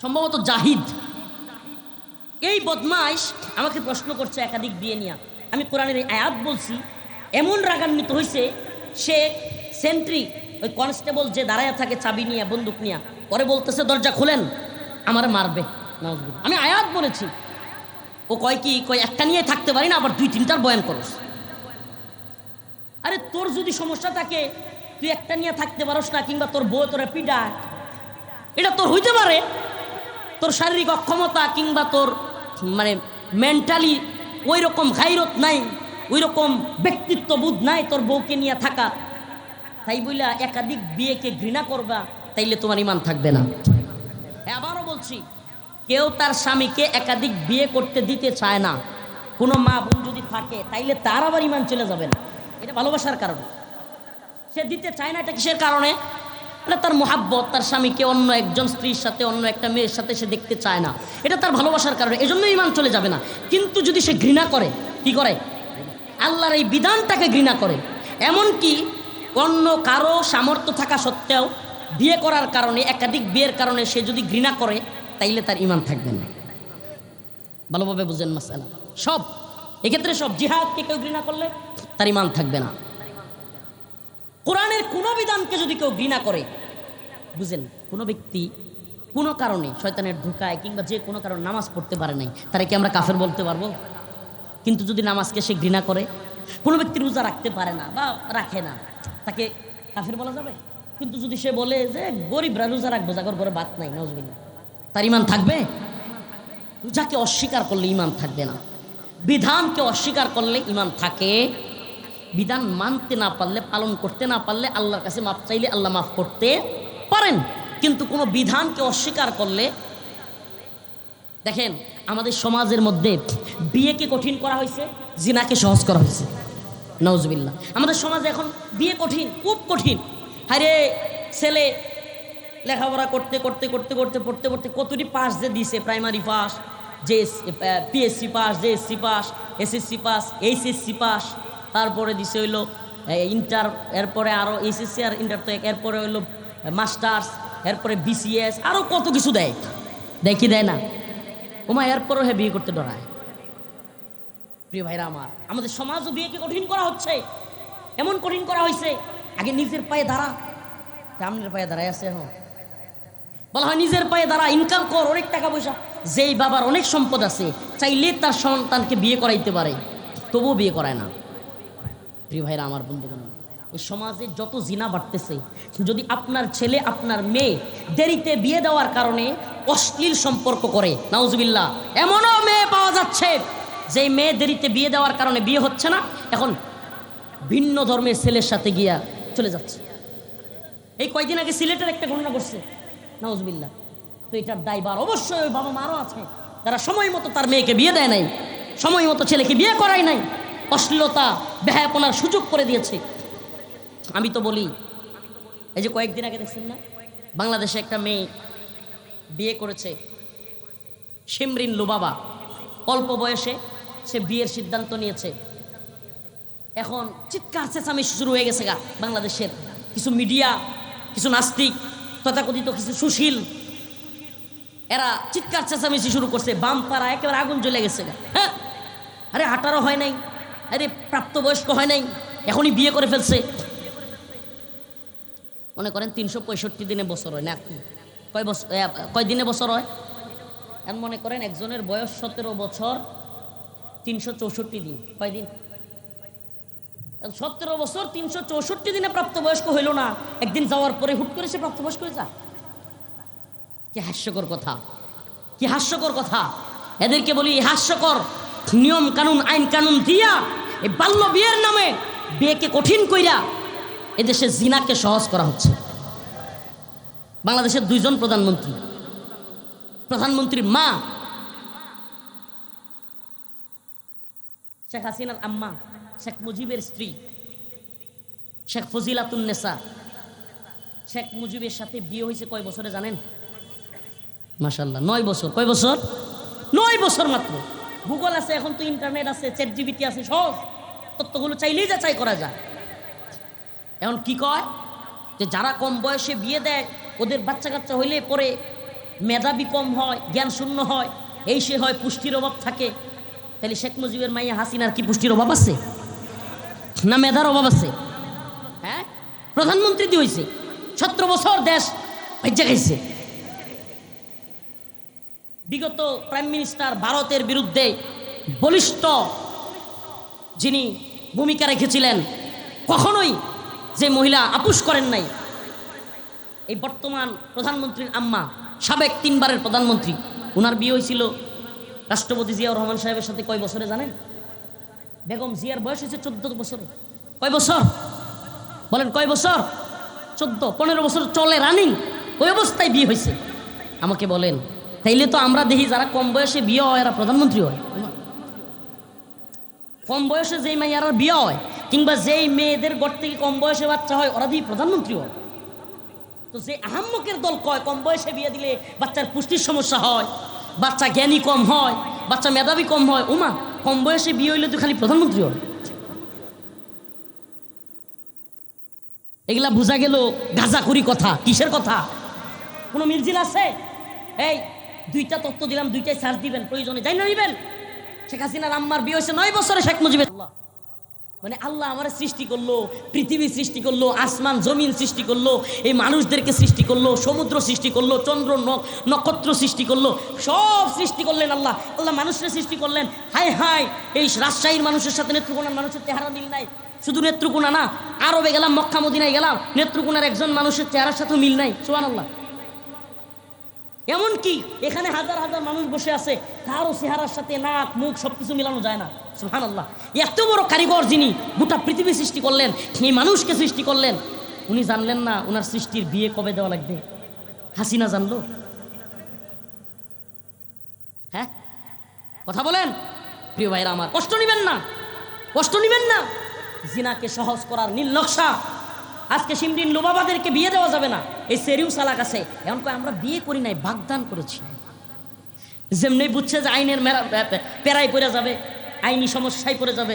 A: সম্ভবত জাহিদ। এই বদমাইশ আমাকে প্রশ্ন করছে একাধিক বিয়ে নিয়ে। আমি কোরআনের এই আয়াত বলছি, এমন রাগান্বিত হয়েছে, সে সেন্ট্রি ওই কনস্টেবল যে দাঁড়ায় থাকে চাবি নিয়ে বন্দুক নিয়ে, পরে বলতেছে দরজা খুলেন, আমার মারবে। আমি আয়াত বলেছি, ও কয় কি কয় একটা নিয়ে থাকতে পারি না, আবার 2-3টার বয়ান করস। আরে তোর যদি সমস্যা থাকে, তুই একটা নিয়ে থাকতে পারস না, কিংবা তোর বউ তোরা পিডা, এটা তোর হইতে পারে। তোর শারীরিক অক্ষমতা কিংবা তোর মানে মেন্টালি ওই রকম গায়রত নাই, ওই রকম ব্যক্তিত্ববোধ নাই তোর বউকে নিয়ে থাকা, তাই বইলা একাধিক বিয়েকে ঘৃণা করবা, তাইলে তোমার ঈমান থাকবে না। আবারও বলছি, কেউ তার স্বামীকে একাধিক বিয়ে করতে দিতে চায় না, কোনো মা বোন যদি থাকে, তাইলে তার আবার ঈমান চলে যাবে না। এটা ভালোবাসার কারণে সে দিতে চায় না। এটা কিসের কারণে? এটা তার মোহাব্বত, তার স্বামীকে অন্য একজন স্ত্রীর সাথে, অন্য একটা মেয়ের সাথে সে দেখতে চায় না, এটা তার ভালোবাসার কারণে, এজন্য ঈমান চলে যাবে না। কিন্তু যদি সে ঘৃণা করে, কি করে? আল্লাহর এই বিধানটাকে ঘৃণা করে, এমনকি অন্য কারো সামর্থ্য থাকা সত্ত্বেও বিয়ে করার কারণে, একাধিক বিয়ের কারণে সে যদি ঘৃণা করে, তাইলে তার ঈমান থাকবে না। ভালোভাবে বুঝেন মাসআলা। সব এক্ষেত্রে সব, জিহাদকে কেউ ঘৃণা করলে তার ঈমান থাকবে না। কোরআনের কোনো বিধানকে যদি কেউ ঘৃণা করে, বুঝেন কোনো ব্যক্তি কোনো কারণে শয়তানের ধোঁকায় কিংবা যে কোনো কারণে নামাজ পড়তে পারে নাই, তারা কি আমরা কাফের বলতে পারবো? কিন্তু যদি নামাজকে সে ঘৃণা করে, কোনো ব্যক্তি রোজা রাখতে পারে না বা রাখে না, তাকে কাফের বলা যাবে? কিন্তু যদি সে বলে যে গরিবরা রোজা রাখবো, যাগর ঘরে ভাত নাই, নাউজুবিল্লাহ, তার ঈমান থাকবে? রোজাকে অস্বীকার করলে ঈমান থাকবে না। বিধানকে অস্বীকার করলে ঈমান থাকে। বিধান মানতে না পারলে, পালন করতে না পারলে, আল্লাহর কাছে মাফ চাইলে আল্লাহ মাফ করতে পারেন। কিন্তু কোনো বিধানকে অস্বীকার করলে, দেখেন আমাদের সমাজের মধ্যে বিয়েকে কঠিন করা হয়েছে, জিনাকে সহজ করা হয়েছে। নাউজুবিল্লাহ, আমাদের সমাজে এখন বিয়ে কঠিন, খুব কঠিন। হায়রে ছেলে লেখাপড়া করতে করতে করতে করতে পড়তে পড়তে কতটি পাস যে দিছে, প্রাইমারি পাস, যে PSC pass, JSC pass, SSC pass, HSC pass, তারপরে দিছে হইলো ইন্টার, এরপরে আরও এইচএসসি আর ইন্টার তো এরপরে হইলো মাস্টার্স, এরপরে বিসিএস, আরও কত কিছু দেয়। দেয় কি দেয় না? ওমা এরপরও হ্যাঁ বিয়ে করতে ডরায়। প্রিয় ভাইরা আমার, আমাদের সমাজও বিয়েকে কঠিন করা হচ্ছে, এমন কঠিন করা হয়েছে, আগে নিজের পায়ে দাঁড়া, সামনের পায়ে দাঁড়ায় আছে। এখন বলা হয় নিজের পায়ে দাঁড়া, ইনকাম কর, অনেক টাকা পয়সা। যেই বাবার অনেক সম্পদ আছে, চাইলে তার সন্তানকে বিয়ে করাইতে পারে, তবুও বিয়ে করায় না। প্রিয় ভাইরা আমার, বন্ধুগণ, এই সমাজে যত জিনা বাড়তেছে, যদি আপনার ছেলে আপনার মেয়ে দেরিতে বিয়ে দেওয়ার কারণে অশ্লীল সম্পর্ক করে, নাউজুবিল্লাহ, এমনও মেয়ে পাওয়া যাচ্ছে যেই মেয়ে দেরিতে বিয়ে দেওয়ার কারণে বিয়ে হচ্ছে না, এখন ভিন্ন ধর্মের ছেলের সাথে গিয়া চলে যাচ্ছে। এই কয়দিন আগে সিলেটের একটা ঘটনা ঘটছে, নাউজুবিল্লাহ। তো এটার দায়ভার অবশ্যই ওই বাবা মারও আছে, যারা সময় মতো তার মেয়েকে বিয়ে দেয় নাই, সময় মতো ছেলেকে বিয়ে করায় নাই, অশ্লীলতা বেহায়াপনার সুযোগ করে দিয়েছে। আমি তো বলি, এই যে কয়েকদিন আগে দেখছেন না, বাংলাদেশে একটা মেয়ে বিয়ে করেছে, শিমরিন লুবাবা, অল্প বয়সে সে বিয়ের সিদ্ধান্ত নিয়েছে। এখন চিৎকার চেঁচামেচি শুরু হয়ে গেছে গা বাংলাদেশের কিছু মিডিয়া, কিছু নাস্তিক, তথাকথিত কিছু সুশীল, এরা চিৎকার চেঁচামেচি শুরু করছে, বাম পাড়া একেবারে আগুন জ্বলে গেছে। হ্যাঁ, আরে 18 হয় নাই, আরে প্রাপ্তবয়স্ক হয় নাই, এখনই বিয়ে করে ফেলছে। মনে করেন 365 দিনে বছর হয় না, কয় বছর, কয় দিনে বছর হয়? এখন মনে করেন একজনের বয়স 17 বছর, 364 দিন, কয় দিন? 17 বছর 364 দিনে প্রাপ্তবয়স্ক হইল না, একদিন যাওয়ার পরে হুট করে সে প্রাপ্তবয়স্ক হয়ে যায়। কি হাস্যকর কথা, কি হাস্যকর কথা। এদেরকে বলি হাস্যকর নিয়ম কানুন আইন কানুন দিয়া এই বাল্য বিয়ের নামে বিয়েকে কঠিন কইরা এদেশে জিনাকে সহজ করা হচ্ছে। বাংলাদেশের 2 জন প্রধানমন্ত্রীর মা শেখ হাসিনার আম্মা, শেখ মুজিবের স্ত্রী শেখ ফজিলাতুন্নেসা, শেখ মুজিবের সাথে বিয়ে হয়েছে কয় বছরে জানেন? মাশাআল্লাহ 9 বছর। কয় বছর? 9 বছর মাত্র। গুগল আছে, এখন তো ইন্টারনেট আছে, চ্যাট জিপিটি আছে, সহজ তথ্যগুলো চাইলেই যাচাই করা যায়। এখন কি কয় যে যারা কম বয়সে বিয়ে দেয় ওদের বাচ্চা কাচ্চা হইলে পরে মেধাবী কম হয়, জ্ঞান শূন্য হয়, এই সে হয়, পুষ্টির অভাব থাকে। তাহলে শেখ মুজিবের মাইয়া হাসিনার কি পুষ্টির অভাব আছে না মেধার অভাব আছে? হ্যাঁ, প্রধানমন্ত্রী দিয়ে হয়েছে, 17 বছর দেশ ভেজে খাইছে। বিগত প্রাইম মিনিস্টার ভারতের বিরুদ্ধে বলিষ্ঠ যিনি ভূমিকা রেখেছিলেন, কখনোই যে মহিলা আপোষ করেন নাই, এই বর্তমান প্রধানমন্ত্রীর আম্মা, সাবেক 3 বারের প্রধানমন্ত্রী, ওনার বিয়ে হয়েছিল রাষ্ট্রপতি জিয়াউর রহমান সাহেবের সাথে কয় বছরে জানেন? বেগম জিয়ার বয়স হয়েছে 14 বছরে। কয় বছর বলেন? কয় বছর? 14, 15 বছর চলে রানিং, ওই অবস্থায় বিয়ে হয়েছে। আমাকে বলেন, তাইলে তো আমরা দেখি যারা কম বয়সে বিয়ে হয় এরা প্রধানমন্ত্রী হয়। কম বয়সে যেই মাইয়ারা বিয়ে হয় কিংবা যেই মেয়েদের ঘর থেকে কম বয়সে বাচ্চা হয় ওরা দিয়ে প্রধানমন্ত্রী হয়। তো যে আহাম্মকের দল কয় কম বয়সে বিয়ে দিলে বাচ্চার পুষ্টির সমস্যা হয়, বাচ্চা জ্ঞানী কম হয়, বাচ্চা মেধাবী কম হয়, ওমা কম বয়সে বিয়ে হইলে তো খালি প্রধানমন্ত্রী হয়। এগুলা বোঝা গেল গাঁজাখুরি কথা। কিসের কথা? কোনো মির্জিল আছে? এই 2টা তত্ত্ব দিলাম, 2টাই সার্চ দিবেন, প্রয়োজনে যাই না নিবেন। শেখ হাসিনার আম্মার বিয়ে হয়েছে 9 বছরে শেখ মুজিবের। মানে আল্লাহ আমার সৃষ্টি করলো, পৃথিবী সৃষ্টি করলো, আসমান জমিন সৃষ্টি করলো, এই মানুষদেরকে সৃষ্টি করলো, সমুদ্র সৃষ্টি করলো, চন্দ্র নক্ষত্র সৃষ্টি করলো, সব সৃষ্টি করলেন আল্লাহ। আল্লাহ মানুষের সৃষ্টি করলেন। হাই হাই, এই রাজশাহীর মানুষের সাথে নেত্রকোনার মানুষের চেহারা মিল নাই। শুধু নেত্রকোনা না, আরবে গেলাম, মক্কা মদিনায় গেলাম, নেত্রকোনার একজন মানুষের চেহারার সাথেও মিল নাই। সুবহানাল্লাহ। এমনকি এখানে হাজার হাজার মানুষ বসে আছে, কারো চেহারার সাথে নাক মুখ সবকিছু মিলানো যায় না। সুবহানাল্লাহ। এত বড় কারিগর যিনি গোটা পৃথিবী সৃষ্টি করলেন, এই মানুষকে সৃষ্টি করলেন, উনি জানলেন না ওনার সৃষ্টির বিয়ে কবে দেওয়া লাগবে? হাসিনা জানলো? হ্যাঁ, কথা বলেন প্রিয় ভাইরা আমার, কষ্ট নিবেন না, কষ্ট নিবেন না। জিনাকে সহজ করার নীল নকশা। আজকে সিমরিন লোবাবাদেরকে বিয়ে দেওয়া যাবে না, এই সেরিউ সালাক আছে। এমন করে আমরা বিয়ে করি নাই, বাগদান করেছি। যেমনি বুঝছে যে আইনের পেরাই পড়ে যাবে, আইনি সমস্যায় পড়ে যাবে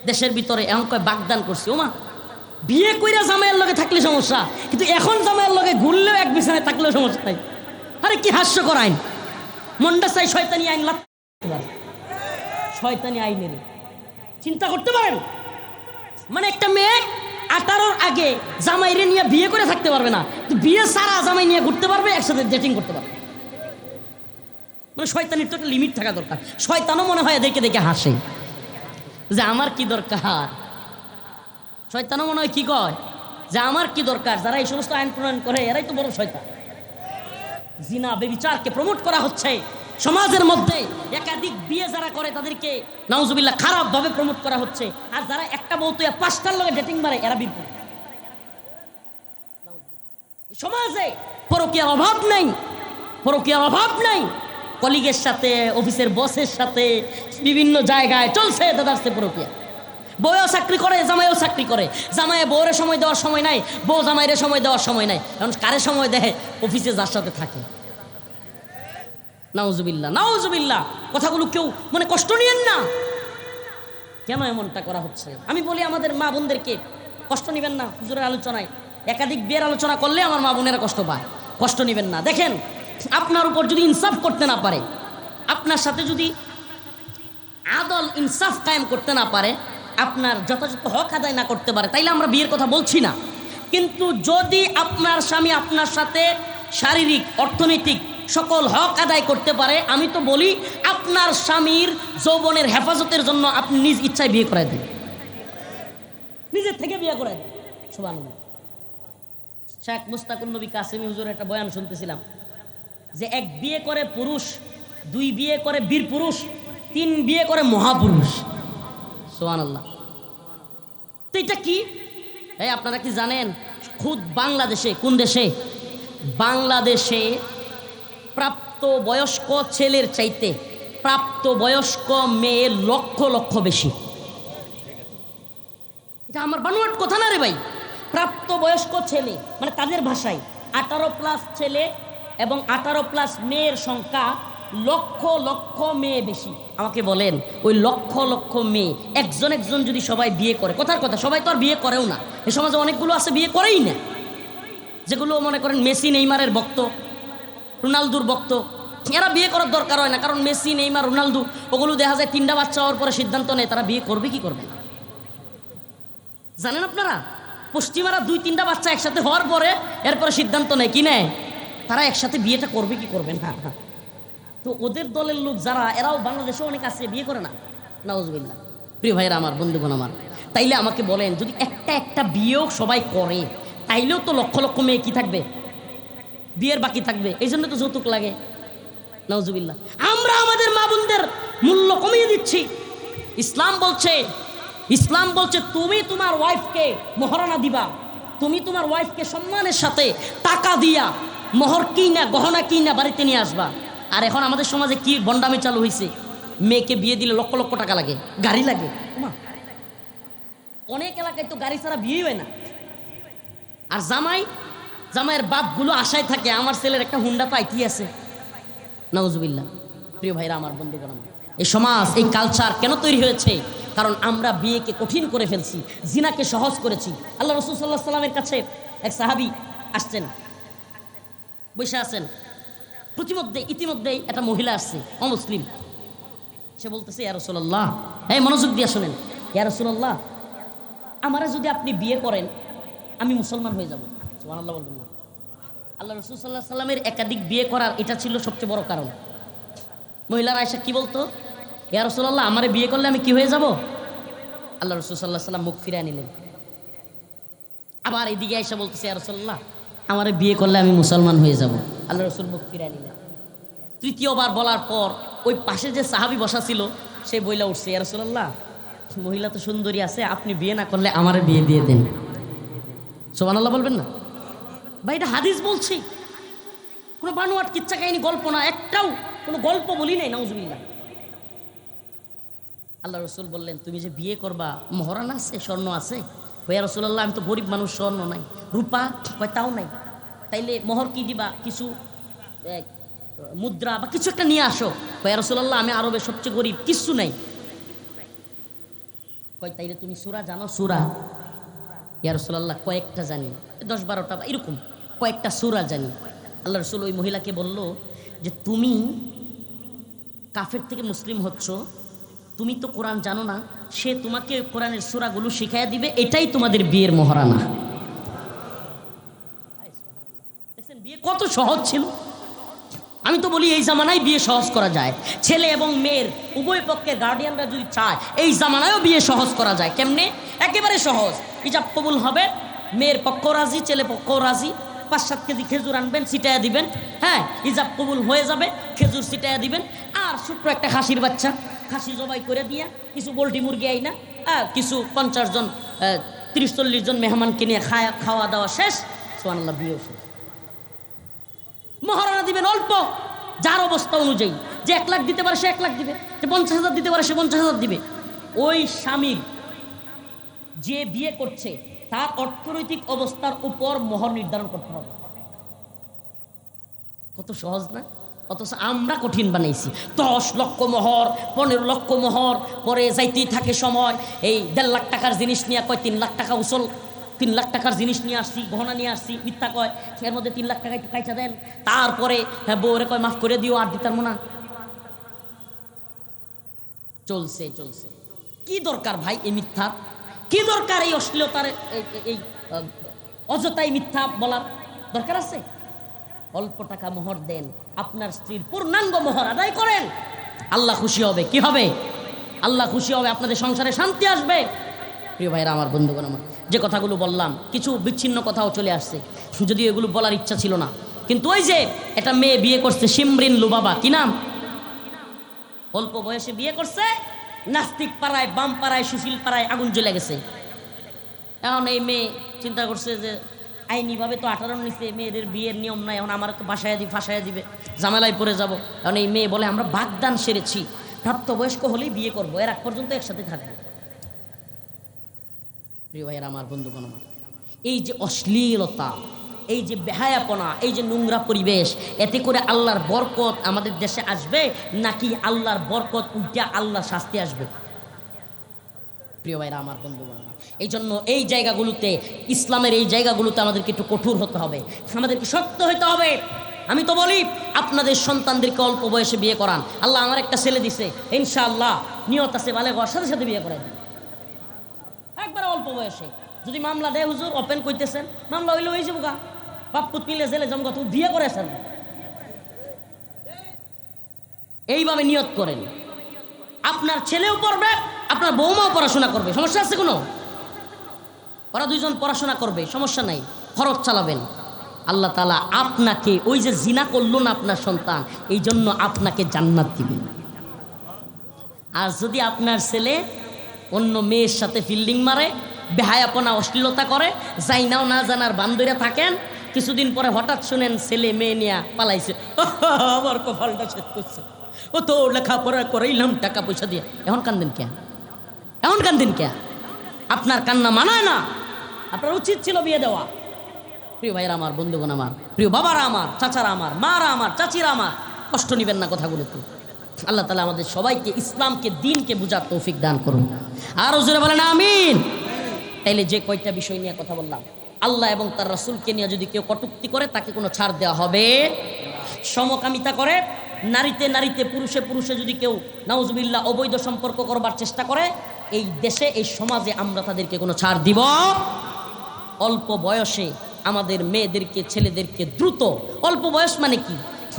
A: দেশের ভিতরে, এমন করে বাগদান করছি। ওমা বিয়ে কইরা জামাইয়ের লগে থাকলে সমস্যা, কিন্তু এখন জামাইয়ের লগে ঘুরলেও এক বিছানায় থাকলেও সমস্যা নাই। আরে কি হাস্যকর আইন! মন্ডা চাই শয়তানি আইন লাগতে পারে, শয়তানি আইনের চিন্তা করতে পারেন। মানে একটা মেয়ে 18-র আগে জামাইরে নিয়ে বিয়ে করে থাকতে পারবে না, বিয়ে সারা জামাই নিয়ে ঘুরতে পারবে, একসাথে ডেটিং করতে পারবে। মানে শয়তানির তো একটা লিমিট থাকা দরকার। শয়তানও মনে হয় দেখে দেখে হাসে যে আমার কি দরকার। শয়তানও মনে হয় কি কয় যে আমার কি দরকার। যারা এই সমস্ত আইন প্রণয়ন করে এরাই তো বড় শয়তান। জিনা বেবিচারকে প্রমোট করা হচ্ছে সমাজের মধ্যে। একাধিক বিয়ে যারা করে তাদেরকে নাউজুবিল্লাহ খারাপ ভাবে প্রমোট করা হচ্ছে। আর যারা একটা বউ তো 5টার লগে ডেটিং মারে এরা বিপদ। সমাজে পরকীয়ার অভাব নেই, পরকীয়ার অভাব নেই। কলিগের সাথে, অফিসের বসের সাথে, বিভিন্ন জায়গায় চলছে দাদারসে পরকীয়া। বউও চাকরি করে, জামাইও চাকরি করে। জামাইয়ে বউরে সময় দেওয়ার সময় নাই, বউ জামাইরে সময় দেওয়ার সময় নাই। এখন কারে সময় দেয়? অফিসে যার সাথে থাকে। নাউজুবিল্লাহ, নাউজুবিল্লাহ। কথাগুলো কেউ মানে কষ্ট নিয়েন না। কেন এমনটা করা হচ্ছে? আমি বলি আমাদের মা বোনদেরকে, কষ্ট নিবেন না। হুজুরের আলোচনায় একাধিক বিয়ের আলোচনা করলে আমার মা বোনেরা কষ্ট পায়, কষ্ট নিবেন না। দেখেন আপনার উপর যদি ইনসাফ করতে না পারে, আপনার সাথে যদি আদল ইনসাফ কায়েম করতে না পারে, আপনার যথাযথ হক আদায় না করতে পারে, তাইলে আমরা বিয়ের কথা বলছি না। কিন্তু যদি আপনার স্বামী আপনার সাথে শারীরিক, অর্থনৈতিক সকল হক আদায় করতে পারে, আমি তো বলি আপনার স্বামীর যৌবনের হেফাজতের জন্য আপনি নিজ ইচ্ছায় বিয়ে করে দিন, নিজের থেকে বিয়ে করে দিন। সুবহানাল্লাহ। শেখ মুস্তাকুন নবী কাসেমি হুজুরের একটা বয়ান শুনতেছিলাম যে এক বিয়ে করে পুরুষ, দুই বিয়ে করে বীর পুরুষ, তিন বিয়ে করে মহাপুরুষ। সুবহানাল্লাহ। তো এটা কি? এই আপনারা কি জানেন খুদ বাংলাদেশে, কোন দেশে? বাংলাদেশে প্রাপ্ত বয়স্ক ছেলের চাইতে প্রাপ্ত বয়স্ক মেয়ে লক্ষ লক্ষ বেশি। এটা আমার বানোয়াট কথা না রে ভাই। প্রাপ্ত বয়স্ক ছেলে মানে তাদের ভাষায় 18+ ছেলে এবং 18+ মেয়ের সংখ্যা লক্ষ লক্ষ মেয়ে বেশি। আমাকে বলেন ওই লক্ষ লক্ষ মেয়ে একজন একজন যদি সবাই বিয়ে করে, কথার কথা সবাই তো আর বিয়ে করেও না, এ সমাজে অনেকগুলো আছে বিয়ে করেই না, যেগুলো মনে করেন মেসি নেইমারের ভক্ত, রোনালদোর ভক্ত, এরা বিয়ে করার দরকার হয় না। কারণ মেসি, নেইমার, রোনালদো ওগুলো দেখা যায় 3টা বাচ্চা হওয়ার পরে সিদ্ধান্ত নেয় তারা বিয়ে করবে কি করবে না। জানেন আপনারা পশ্চিমারা 2-3টা বাচ্চা একসাথে হওয়ার পরে এরপরে সিদ্ধান্ত নেয় কি নেয়, তারা একসাথে বিয়েটা করবে কি করবে না। তো ওদের দলের লোক যারা, এরাও বাংলাদেশে অনেক আছে বিয়ে করে না, নাউজুবিল্লাহ। প্রিয় ভাইরা আমার, বন্ধুগণ আমার, তাইলে আমাকে বলেন যদি একটা একটা বিয়েও সবাই করে, তাইলেও তো লক্ষ লক্ষ মেয়ে কি থাকবে, বিয়ের বাকি থাকবে। এই জন্য তো যৌতুক লাগে, নাউজুবিল্লাহ। আমরা আমাদের মা বোনদের মূল্য কমিয়ে দিচ্ছি। ইসলাম বলছে তুমি তোমার ওয়াইফকে মহারানা দিবা, তুমি তোমার ওয়াইফকে সম্মানের সাথে টাকা দিয়া মোহর কিনা, গহনা কিনা বাড়িতে নিয়ে আসবা। আর এখন আমাদের সমাজে কি বন্ডামি চালু হয়েছে, মেয়েকে বিয়ে দিলে লক্ষ লক্ষ টাকা লাগে, গাড়ি লাগে। অনেক এলাকায় তো গাড়ি ছাড়া বিয়ে হয় না। আর জামাইয়ের বাপগুলো আশায় থাকে আমার ছেলের একটা হুন্ডা পাইতি আছে, নাউজুবিল্লাহ। প্রিয় ভাইরা আমার, বন্ধুগণ আমার, এই সমাজ, এই কালচার কেন তৈরি হয়েছে? কারণ আমরা বিয়েকে কঠিন করে ফেলছি, জিনাকে সহজ করেছি। আল্লাহ রাসূল সাল্লাল্লাহু আলাইহি সাল্লামের কাছে এক সাহাবী আসছেন, বসে আছেন। ইতিমধ্যেই একটা মহিলা আসছে, অমুসলিম। সে বলতেছে ইয়া রাসূলুল্লাহ, এই মনোযোগ দিয়ে শুনেন, ইয়া রাসূলুল্লাহ আমারে যদি আপনি বিয়ে করেন আমি মুসলমান হয়ে যাব। সুবহানাল্লাহ বলবেন না। আল্লাহ রাসূল সাল্লাল্লাহু আলাইহি সাল্লামের একাধিক বিয়ে করার এটা ছিল সবচেয়ে বড় কারণ। মহিলারা আয়েশা কি বলতো, ইয়া রাসূলুল্লাহ আমারে বিয়ে করলে আমি কি হয়ে যাব? আল্লাহ রাসূল সাল্লাল্লাহু আলাইহি সাল্লাম মুখ ফিরিয়ে নিলেন। আবার এদিকে আয়েশা বলতেছে ইয়া রাসূলুল্লাহ আমারে বিয়ে করলে আমি মুসলমান হয়ে যাব। আল্লাহ রাসূল মুখ ফিরিয়ে নিলেন। তৃতীয়বার বলার পর ওই পাশে যে সাহাবী বসা ছিল সে বইলা উঠছে, ইয়া রাসূলুল্লাহ মহিলা তো সুন্দরী আছে, আপনি বিয়ে না করলে আমারে বিয়ে দিয়ে দেন। সুবহানাল্লাহ বলবেন না ভাই? এটা হাদিস বলছি, কোনো বানোয়াট কিচ্ছা কাহিনী, গল্প না, একটাও কোনো গল্প বলি নাই, নাউজুবিল্লাহ। আল্লাহ রাসূল বললেন তুমি যে বিয়ে করবা মহরানা আছে, স্বর্ণ আছে? ইয়া রাসূলুল্লাহ আমি তো গরিব মানুষ, স্বর্ণ নাই, রূপা কয় তাও নাই, তাইলে মোহর কি দিবা? কিছু মুদ্রা বা কিছু একটা নিয়ে আসো। ইয়া রাসূলুল্লাহ আমি আরবে সবচেয়ে গরিব, কিচ্ছু নাই। কয় তাইলে তুমি সূরা জানো? সূরা? ইয়া রাসূলুল্লাহ কয়েকটা জানি, 10-12টা বা এরকম কয়েকটা সূরা জানি। আল্লাহ রাসূল ওই মহিলাকে বলল যে তুমি কাফের থেকে মুসলিম হচ্ছ, তুমি তো কোরআন জানো না, সে তোমাকে কোরআনের সূরাগুলো শিখাইয়া দিবে, এটাই তোমাদের বিয়ের মহারানা। দেখছেন বিয়ে কত সহজ ছিল? আমি তো বলি এই জামানায় বিয়ে সহজ করা যায়। ছেলে এবং মেয়ের উভয় পক্ষের গার্ডিয়ানরা যদি চায় এই জামানায়ও বিয়ে সহজ করা যায়। কেমনে? একেবারে সহজ। ইজাব কবুল হবে, মেয়ের পক্ষ রাজি, ছেলে পক্ষ রাজি। 5-7 কেজি খেজুর আনবেন, ছিটাইয়া দিবেন, হ্যাঁ ইজাব কবুল হয়ে যাবে। খেজুর ছিটাইয়া দিবেন, আর ছোট্ট একটা খাসির বাচ্চা, খাসি জবাই করে দিয়া কিছু পোলট্রি মুরগি আইনা কিছু 50 জন 30-40 জন মেহমানকে নিয়ে খাওয়া দাওয়া শেষ। সুবহানাল্লাহ, বিয়েও শেষ। মহারানা দিবেন অল্প, যার অবস্থা অনুযায়ী। যে 1 লাখ দিতে পারে সে 1 লাখ দিবে, যে 50,000 দিতে পারে সে 50,000 দিবে। ওই স্বামীর যে বিয়ে করছে তার অর্থনৈতিক অবস্থার উপর মোহর নির্ধারণ করতে হবে। কত সহজ না? অথচ আমরা কঠিন বানাইছি। 10 লক্ষ মোহর, 15 লক্ষ মোহর, পরে যাইতেই থাকে সময়। এই 1.5 লাখ টাকার জিনিস নিয়ে কয় 3 লাখ টাকা উসল 3 লাখ টাকার জিনিস নিয়ে আসছি, গহনা নিয়ে আসছি, মিথ্যা কয়। এর মধ্যে 3 লাখ টাকা একটু কাইটা দেন, তারপরে হ্যাঁ বউরে কয় মাফ করে দিও, আর দিতাম না। চলছে চলছে। কি দরকার ভাই এই মিথ্যার? কি দরকার এই অশ্লীলতার, এই অযথাই মিথ্যা বলার দরকার আছে? অল্প টাকা মোহর দেন, আপনার স্ত্রীর পূর্ণাঙ্গ মোহর আদায় করেন, আল্লাহ খুশি হবে। কি হবে? আল্লাহ খুশি হবে, আপনাদের সংসারে শান্তি আসবে। প্রিয় ভাইরা আমার, বন্ধুগণ আমার, যে কথাগুলো বললাম কিছু বিচ্ছিন্ন কথাও চলে আসছে, যদিও এগুলো বলার ইচ্ছা ছিল না। কিন্তু ওই যে একটা মেয়ে বিয়ে করছে, শিমরিন লুবাবা, কি নাম? অল্প বয়সে বিয়ে করছে, নাস্তিক পাড়ায়, বাম পাড়ায়, সুশীল পাড়ায় আগুন জ্বলে গেছে। এখন এই মেয়ে চিন্তা করছে যে আইনিভাবে তো 18 নিচে মেয়েদের বিয়ের নিয়ম নাই, এখন আমার তো ফাঁসাইয়া দিবে, ঝামেলায় পড়ে যাব। এখন এই মেয়ে বলে আমরা বাগদান সেরেছি, প্রাপ্তবয়স্ক হলেই বিয়ে করবো, এর আগ পর্যন্ত একসাথে থাকবো। প্রিয় ভাইয়ের আমার, বন্ধুগণ আমার, এই যে অশ্লীলতা, এই যে বেহায়াপনা, এই যে নোংরা পরিবেশ, এতে করে আল্লাহর বরকত আমাদের দেশে আসবে নাকি আল্লাহর বরকত উল্টা আল্লাহর শাস্তি আসবে? প্রিয় ভাইরা আমার, বন্ধুগণ আমার, এই জন্য এই জায়গাগুলোতে, ইসলামের এই জায়গাগুলোতে আমাদেরকে একটু কঠোর হতে হবে, আমাদেরকে শক্ত হতে হবে। আমি তো বলি আপনাদের সন্তানদেরকে অল্প বয়সে বিয়ে করান। আল্লাহ আমার একটা ছেলে দিছে, ইনশাআল্লাহ নিয়ত আছে বালেগ হওয়ার সাথে সাথে বিয়ে করাই দিন, একবার অল্প বয়সে। যদি মামলা দেয়, হুজুর ওপেন করতেছেন, মামলা হইলে হয়ে যাবো গা, বাপ্পুত মিলে জেলে জমগা, তো বিয়ে করেছেন। এইভাবে নিয়ত করেন, আপনার ছেলেও পড়বে, আপনার বৌমাও পড়াশোনা করবে, সমস্যা আছে কোনো? ওরা দুইজন পড়াশোনা করবে, সমস্যা নাই, খরচ চালাবেন। আল্লাহ তাআলা আপনাকে, ওই যে জিনা করলো না আপনার সন্তান, এই জন্য আপনাকে জান্নাত দিবেন। আর যদি আপনার ছেলে অন্য মেয়ের সাথে ফিল্ডিং মারে, বেহায়াপনা, অশ্লীলতা করে, যাই নাও না জানার বান্ধবীরা থাকেন, কিছুদিন পরে হঠাৎ শুনেন ছেলে মেয়ে নিয়ে পালাইছে, আমার কপালটা শেষ করছে, ও তো লেখাপড়া করাইলাম টাকা পয়সা দিয়ে, এখন কান্দেন কে? এখন কান্দেন কে? আপনার কান্না মানায় না, আপনার উচিত ছিল বিয়ে দেওয়া। প্রিয় ভাইরা আমার, বন্ধুগণ আমার, প্রিয় বাবারা আমার, চাচারা আমার, মারা আমার, চাচিরা আমার, কষ্ট নেবেন না কথাগুলোতে। আল্লাহ তাআলা আমাদের সবাইকে ইসলামকে, দ্বীনকে বুঝার তৌফিক দান করুন। আর জোরে বলেন আমিন। তাইলে যে কয়টা বিষয় নিয়ে কথা বললাম, আল্লাহ এবং তার রাসূলকে নিয়ে যদি কেউ কটূক্তি করে তাকে কোনো ছাড় দেওয়া হবে। সমকামিতা করে, নারীতে নারীতে, পুরুষে পুরুষে যদি কেউ নাউজুবিল্লাহ অবৈধ সম্পর্ক করবার চেষ্টা করে, এই দেশে, এই সমাজে আমরা তাদেরকে কোনো ছাড় দিব? অল্প বয়সে আমাদের মেয়েদেরকে, ছেলেদেরকে দ্রুত, অল্প বয়স মানে কি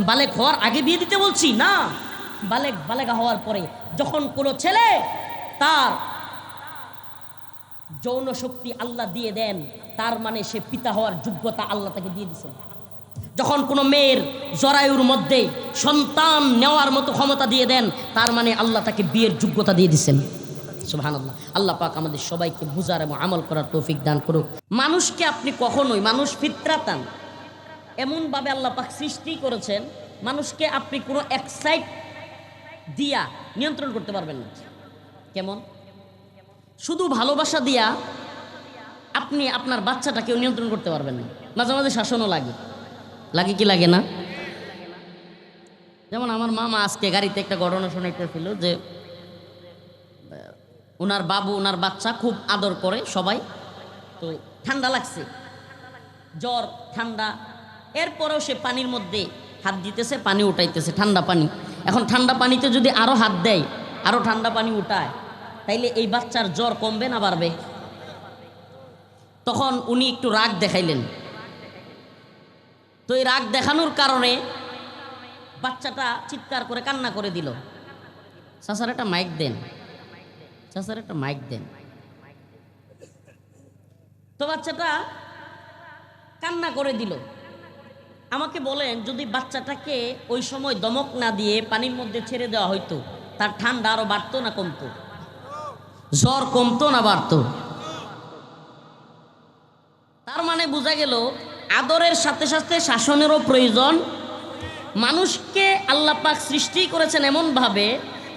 A: বালেগ হওয়ার আগে বিয়ে দিতে বলছি না, বালেগা হওয়ার পরে যখন কোনো ছেলে তার যৌন শক্তি আল্লাহ দিয়ে দেন, তার মানে সে পিতা হওয়ার যোগ্যতা আল্লাহ তাকে দিয়ে দিয়েছেন। যখন কোনো মেয়ের জরায়ুর মধ্যে সন্তান নেওয়ার মতো ক্ষমতা দিয়ে দেন, তার মানে আল্লাহ তাকে বিয়ের যোগ্যতা দিয়ে দিয়েছেন। সুবহানাল্লাহ। আল্লাহ পাক আমাদের সবাইকে বুঝার এবং আমল করার তৌফিক দান করুক। মানুষকে আপনি কখনোই, মানুষ ফিতরাতান এমনভাবে আল্লাহ পাক সৃষ্টি করেছেন, মানুষকে আপনি কোনো এক্সাইট দিয়া নিয়ন্ত্রণ করতে পারবেন না। কেমন? শুধু ভালোবাসা দিয়া আপনি আপনার বাচ্চাটাকেও নিয়ন্ত্রণ করতে পারবেন না। মাঝে মাঝে শাসনও লাগে, লাগে কি লাগে না? যেমন আমার মামা আজকে গাড়িতে একটা ঘটনা শোনাইতেছিল যে ওনার বাবু, ওনার বাচ্চা খুব আদর করে সবাই, তো ঠান্ডা লাগছে, জ্বর, ঠান্ডা, এরপরেও সে পানির মধ্যে হাত দিতেছে, পানি উঠাইতেছে, ঠান্ডা পানি। এখন ঠান্ডা পানিতে যদি আরও হাত দেয়, আরও ঠান্ডা পানি উঠায়, তাইলে এই বাচ্চার জ্বর কমবে না বাড়বে? তখন উনি একটু রাগ দেখাইলেন। তো এই রাগ দেখানোর কারণে বাচ্চাটা চিৎকার করে কান্না করে দিল। চাচার একটা মাইক দেন, চাচার একটা মাইক দেন। তো বাচ্চাটা কান্না করে দিল। আমাকে বলেন, যদি বাচ্চাটাকে ওই সময় দমক না দিয়ে পানির মধ্যে ছেড়ে দেওয়া হইতো, তার ঠান্ডা আরো বাড়তো না কমতো? জ্বর কমতো না বাড়তো? তার মানে বোঝা গেল আদরের সাথে সাথে শাসনেরও প্রয়োজন। মানুষকে আল্লাহ পাক সৃষ্টি করেছেন এমনভাবে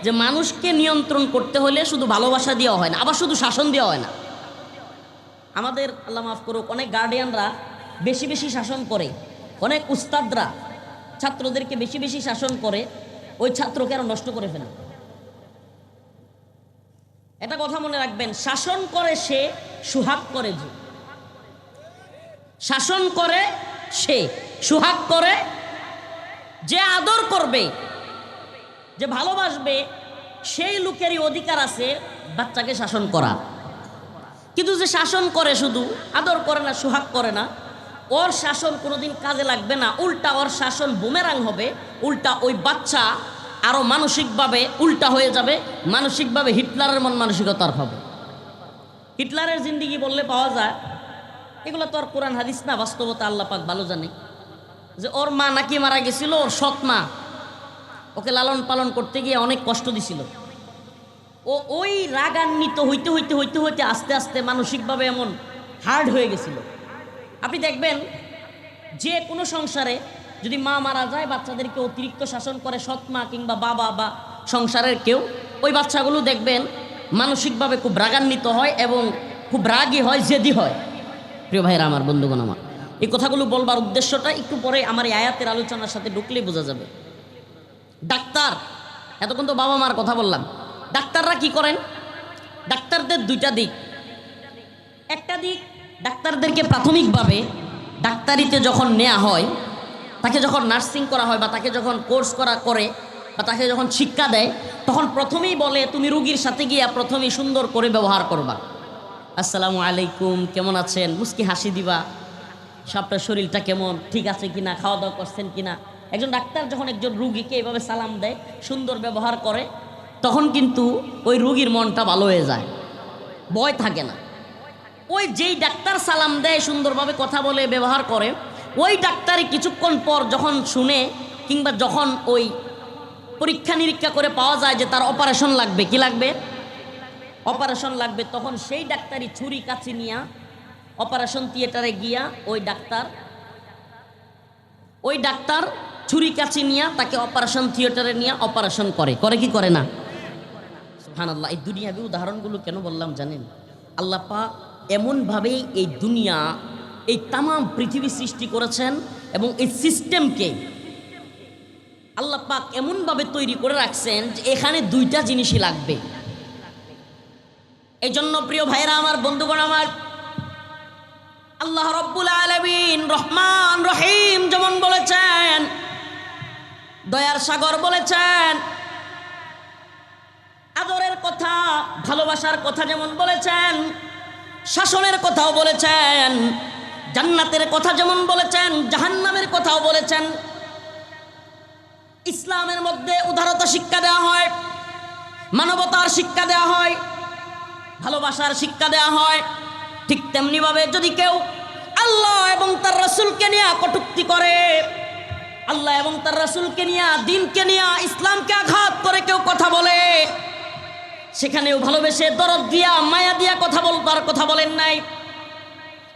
A: যে মানুষকে নিয়ন্ত্রণ করতে হলে শুধু ভালোবাসা দেওয়া হয় না, আবার শুধু শাসন দেওয়া হয় না। আমাদের আল্লাহ মাফ করুক, অনেক গার্ডিয়ানরা বেশি বেশি শাসন করে, অনেক উস্তাদরা ছাত্রদেরকে বেশি বেশি শাসন করে, ওই ছাত্রকে আরো নষ্ট করে ফেলে। এটা কথা মনে রাখবেন, শাসন করে সে, সুহাগ করে যে। শাসন করে সে, সোহাগ করে যে, আদর করবে, যে ভালোবাসবে, সেই লোকেরই অধিকার আছে বাচ্চাকে শাসন করা। কিন্তু যে শাসন করে শুধু আদর করে না, সোহাগ করে না, ওর শাসন কোনোদিন কাজে লাগবে না। উল্টা ওর শাসন বুমেরাং হবে, উল্টা ওই বাচ্চা আরও মানসিকভাবে উল্টা হয়ে যাবে, মানসিকভাবে হিটলারের মন মানসিকতার হবে। হিটলারের জিন্দিগি বললে পাওয়া যায়, এগুলো তো আর কোরআন হাদিস না, বাস্তবতা আল্লাহ পাক ভালো জানে। যে ওর মা নাকি মারা গেছিল, ওর সৎ মা ওকে লালন পালন করতে গিয়ে অনেক কষ্ট দিছিল। ও ওই রাগান্বিত হইতে হইতে হইতে হইতে আস্তে আস্তে মানসিকভাবে এমন হার্ড হয়ে গেছিল। আপনি দেখবেন যে কোনো সংসারে যদি মা মারা যায়, বাচ্চাদেরকে অতিরিক্ত শাসন করে সৎ মা কিংবা বাবা বা সংসারের কেউ, ওই বাচ্চাগুলো দেখবেন মানসিকভাবে খুব রাগান্বিত হয় এবং খুব রাগী হয়, জেদি হয়। প্রিয় ভাইরা আমার, বন্ধুগণ আমার, এই কথাগুলো বলবার উদ্দেশ্যটা একটু পরে আমার এই আয়াতের আলোচনার সাথে ঢুকলেই বোঝা যাবে। ডাক্তার, এতক্ষণ তো বাবা মার কথা বললাম, ডাক্তাররা কি করেন? ডাক্তারদের দুইটা দিক। একটা দিক, ডাক্তারদেরকে প্রাথমিকভাবে ডাক্তারিতে যখন নেওয়া হয়, তাকে যখন নার্সিং করা হয় বা তাকে যখন কোর্স করে বা তাকে যখন শিক্ষা দেয়, তখন প্রথমেই বলে তুমি রুগীর সাথে গিয়া প্রথমেই সুন্দর করে ব্যবহার করবা। আসসালামু আলাইকুম, কেমন আছেন, মুস্কি হাসি দিবা, আপনার শরীরটা কেমন, ঠিক আছে কিনা, খাওয়া দাওয়া করছেন কিনা। একজন ডাক্তার যখন একজন রুগীকে এভাবে সালাম দেয়, সুন্দর ব্যবহার করে, তখন কিন্তু ওই রুগীর মনটা ভালো হয়ে যায়, ভয় থাকে না। ওই যেই ডাক্তার সালাম দেয়, সুন্দরভাবে কথা বলে ব্যবহার করে, ওই ডাক্তারই কিছুক্ষণ পর যখন শুনে কিংবা যখন ওই পরীক্ষা নিরীক্ষা করে পাওয়া যায় যে তার অপারেশন লাগবে, কি লাগবে, অপারেশন লাগবে, তখন সেই ডাক্তারই ছুরি কাছি নিয়ে অপারেশন থিয়েটারে গিয়া ওই ডাক্তার ছুরি কাছি নিয়ে তাকে অপারেশন থিয়েটারে নিয়ে অপারেশন করে কি করে না? সুবহানাল্লাহ। এই দুনিয়াবি উদাহরণগুলো কেন বললাম জানেন? আল্লাহ পাক এমনভাবেই এই দুনিয়া, এই তাম পৃথিবী সৃষ্টি করেছেন এবং এই সিস্টেমকে আল্লাহ পাক এমনভাবে তৈরি করে রাখছেন যে এখানে দুইটা জিনিসই লাগবে। এই জন্য প্রিয় ভাইরা আমার, বন্ধুগণ আমার, আল্লাহ রব্বুল আলামিন রহমান রহিম যেমন বলেছেন, দয়ার সাগর বলেছেন, আদরের কথা, ভালোবাসার কথা যেমন বলেছেন, শাসনের কথাও বলেছেন, জান্নাতের কথা যেমন বলেছেন, জাহান্নামের কথাও বলেছেন। ইসলামের মধ্যে উদারতা শিক্ষা দেওয়া হয়, মানবতার শিক্ষা দেওয়া হয়, ভালোবাসার শিক্ষা দেওয়া হয়। ঠিক তেমনিভাবে যদি কেউ আল্লাহ এবং তার রাসূলকে নিয়ে কটূক্তি করে, আল্লাহ এবং তার রাসূলকে নিয়ে, দ্বীনকে নিয়ে, ইসলামকে আঘাত করে কেউ কথা বলে, সেখানেও ভালোবেসে দরদ দিয়া মায়া দিয়া কথা বলবার কথা বলেন নাই।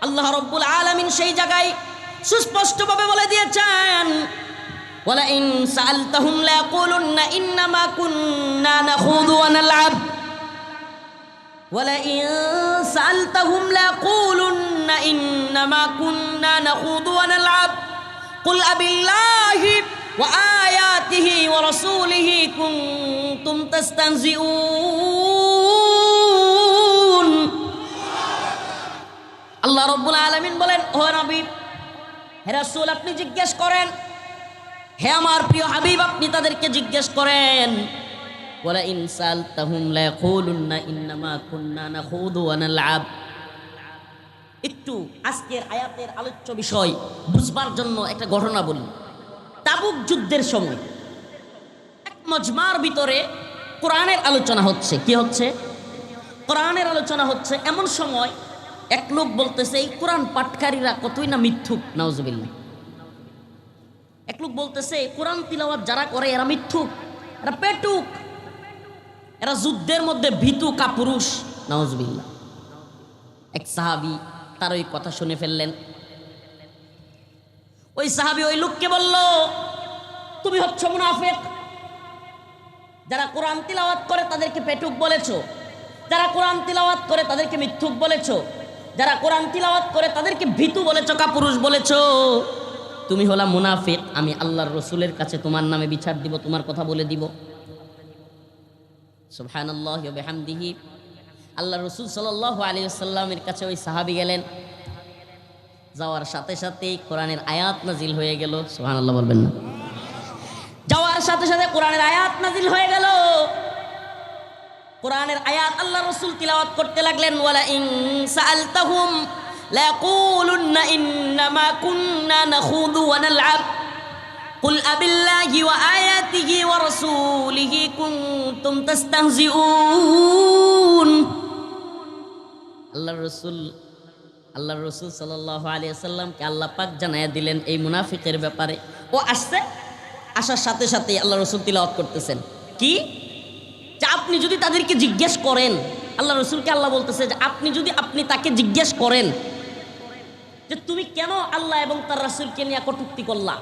A: আল্লাহ রব্বুল আলামিন সেই জায়গায় সুস্পষ্টভাবে বলে দিয়েছেন, ওয়ালা ইন সাআলতাহুম লা ইয়াকুলুন্না ইন্নামা কুন্না নাখুযু ওয়া নালআব ওয়ালা ইন সাআলতাহুম লা ইয়াকুলুন্না ইন্নামা কুন্না নাখুযু ওয়া নালআব কুল আবিল্লাহি ওয়া আয়াতিহি ওয়া রাসূলিহি কুনতুম তাস্তাহজিউন। আল্লাহ রাব্বুল আলামিন বলেন, ও নবী, হে রাসূল, আপনি জিজ্ঞেস করেন, হে আমার প্রিয় হাবিব, আপনি তাদেরকে জিজ্ঞেস করেন, ওয়ালা ইন সাআলতাহুম লা ইয়াকুলুন্না ইন্নামা কুন্না নাখুযু ওয়া নালআব। একটু আজকের আয়াতের আলোচ্য বিষয় বুঝবার জন্য একটা ঘটনা বলি। তাবুক যুদ্ধের সময় এক মজমার ভিতরে কোরআনের আলোচনা হচ্ছে। কি হচ্ছে? কোরআনের আলোচনা হচ্ছে। এমন সময় এক লোক বলতেছে, এই কোরআন পাঠকারীরা কতই না মিথ্যুক, নাউজুবিল্লাহ। এক লোক বলতেছে, কোরআন তিলাওয়াত যারা করে এরা মিথ্যুক, এরা পেটুক, এরা যুদ্ধের মধ্যে ভীতু কাপুরুষ, নাউজুবিল্লাহ। এক সাহাবী তার ওই কথা শুনে ফেললেন। ওই সাহাবী ওই লোককে বলল, তুমি হচ্ছ মুনাফিক। যারা কোরআন তিলাওয়াত করে তাদেরকে পেটুক বলেছো, যারা কোরআন তিলাওয়াত করে তাদেরকে মিথ্যুক বলেছো, যারা কোরআন তিলাওয়াত করে তাদেরকে ভীতু বলেছো, কাপুরুষ বলেছো, তুমি হলা মুনাফিক। আমি আল্লাহর রসুলের কাছে তোমার নামে বিচার দিব, তোমার কথা বলে দিব। সুবহানাল্লাহি ওয়া বিহামদিহি। আল্লাহ রসুল সাল্লাল্লাহু আলাইহি ওয়াসাল্লামের কাছে ওই সাহাবী গেলেন। যাওয়ার সাথে সাথেই কোরআনের আয়াত নাজিল হয়ে গেল। সুবহানাল্লাহ বলবেন না? যাওয়ার সাথে সাথে কোরআনের আয়াত নাজিল হয়ে গেল। কোরআনের আয়াত আল্লাহ রাসূল তিলাওয়াত করতে লাগলেন। ওয়ালা ইন সাআলতাহুম লা ইয়াকুলুন্না ইন্নামা কুন্না নাখুযু ওয়া নালআব কুল আবিল্লাহি ওয়া আয়াতিহি ওয়া রাসূলিহি কুনতুম তাস্তাহজিউন। আল্লাহর রাসূল সাল্লাল্লাহু আলাইহি ওয়াসাল্লামকে আল্লাহ পাক জানায়া দিলেন এই মুনাফিকের ব্যাপারে। ও আসছে, আসার সাথে সাথে আল্লাহ রাসূল তিলাওয়াত করতেছেন কি, যে আপনি যদি তাদেরকে জিজ্ঞেস করেন, আল্লাহ রাসূলকে আল্লাহ বলতেছে যে আপনি তাকে জিজ্ঞেস করেন যে তুমি কেন আল্লাহ এবং তার রাসূলকে নিয়ে কটূক্তি করলা,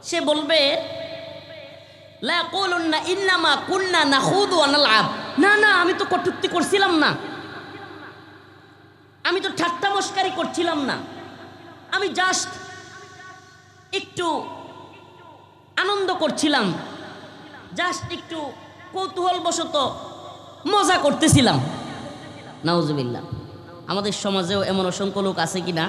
A: সে বলবে লা ইয়াকুলুন্না ইন্নামা কুন্না নাখুযু ওয়া নালআব। না না, আমি তো কটূক্তি করছিলাম না, আমি তো ঠাট্টা মশকারি করছিলাম না, আমি জাস্ট একটু আনন্দ করছিলাম, জাস্ট একটু কৌতূহলবশত মজা করতেছিলাম। নাউজুবিল্লাহ। আমাদের সমাজেও এমন অসংখ্য লোক আছে কিনা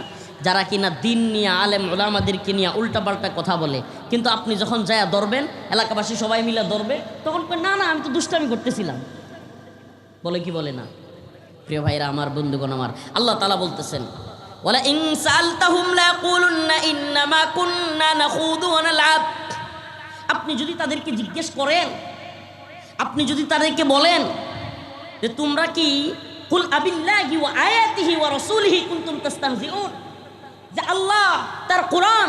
A: যারা কিনা দিন নিয়ে, আলেম ওলামাদেরকে নিয়ে উল্টাপাল্টা কথা বলে, কিন্তু আপনি যখন যায় ধরবেন, এলাকাবাসী সবাই মিলে ধরবে, তখন না না আমি তো দুষ্টামি করতেছিলাম। বলে কি বলে না? প্রিয় ভাইরা আমার, বন্ধুগণ আমার, আল্লাহ তাআলা বলতেছেন ওয়ালা ইন সাআলতাহুম লা ইয়াকুলুন্না ইন্নামা কুন্না নাখুযু ওয়া নালআব। আপনি যদি তাদেরকে জিজ্ঞেস করেন, আপনি যদি তাদেরকে বলেন যে তোমরা কি কুল আবিল্লাহি ওয়া আয়াতিহি ওয়া রাসূলিহি কুনতুম তাস্তাহজিউন, যে আল্লাহ, তার কোরআন,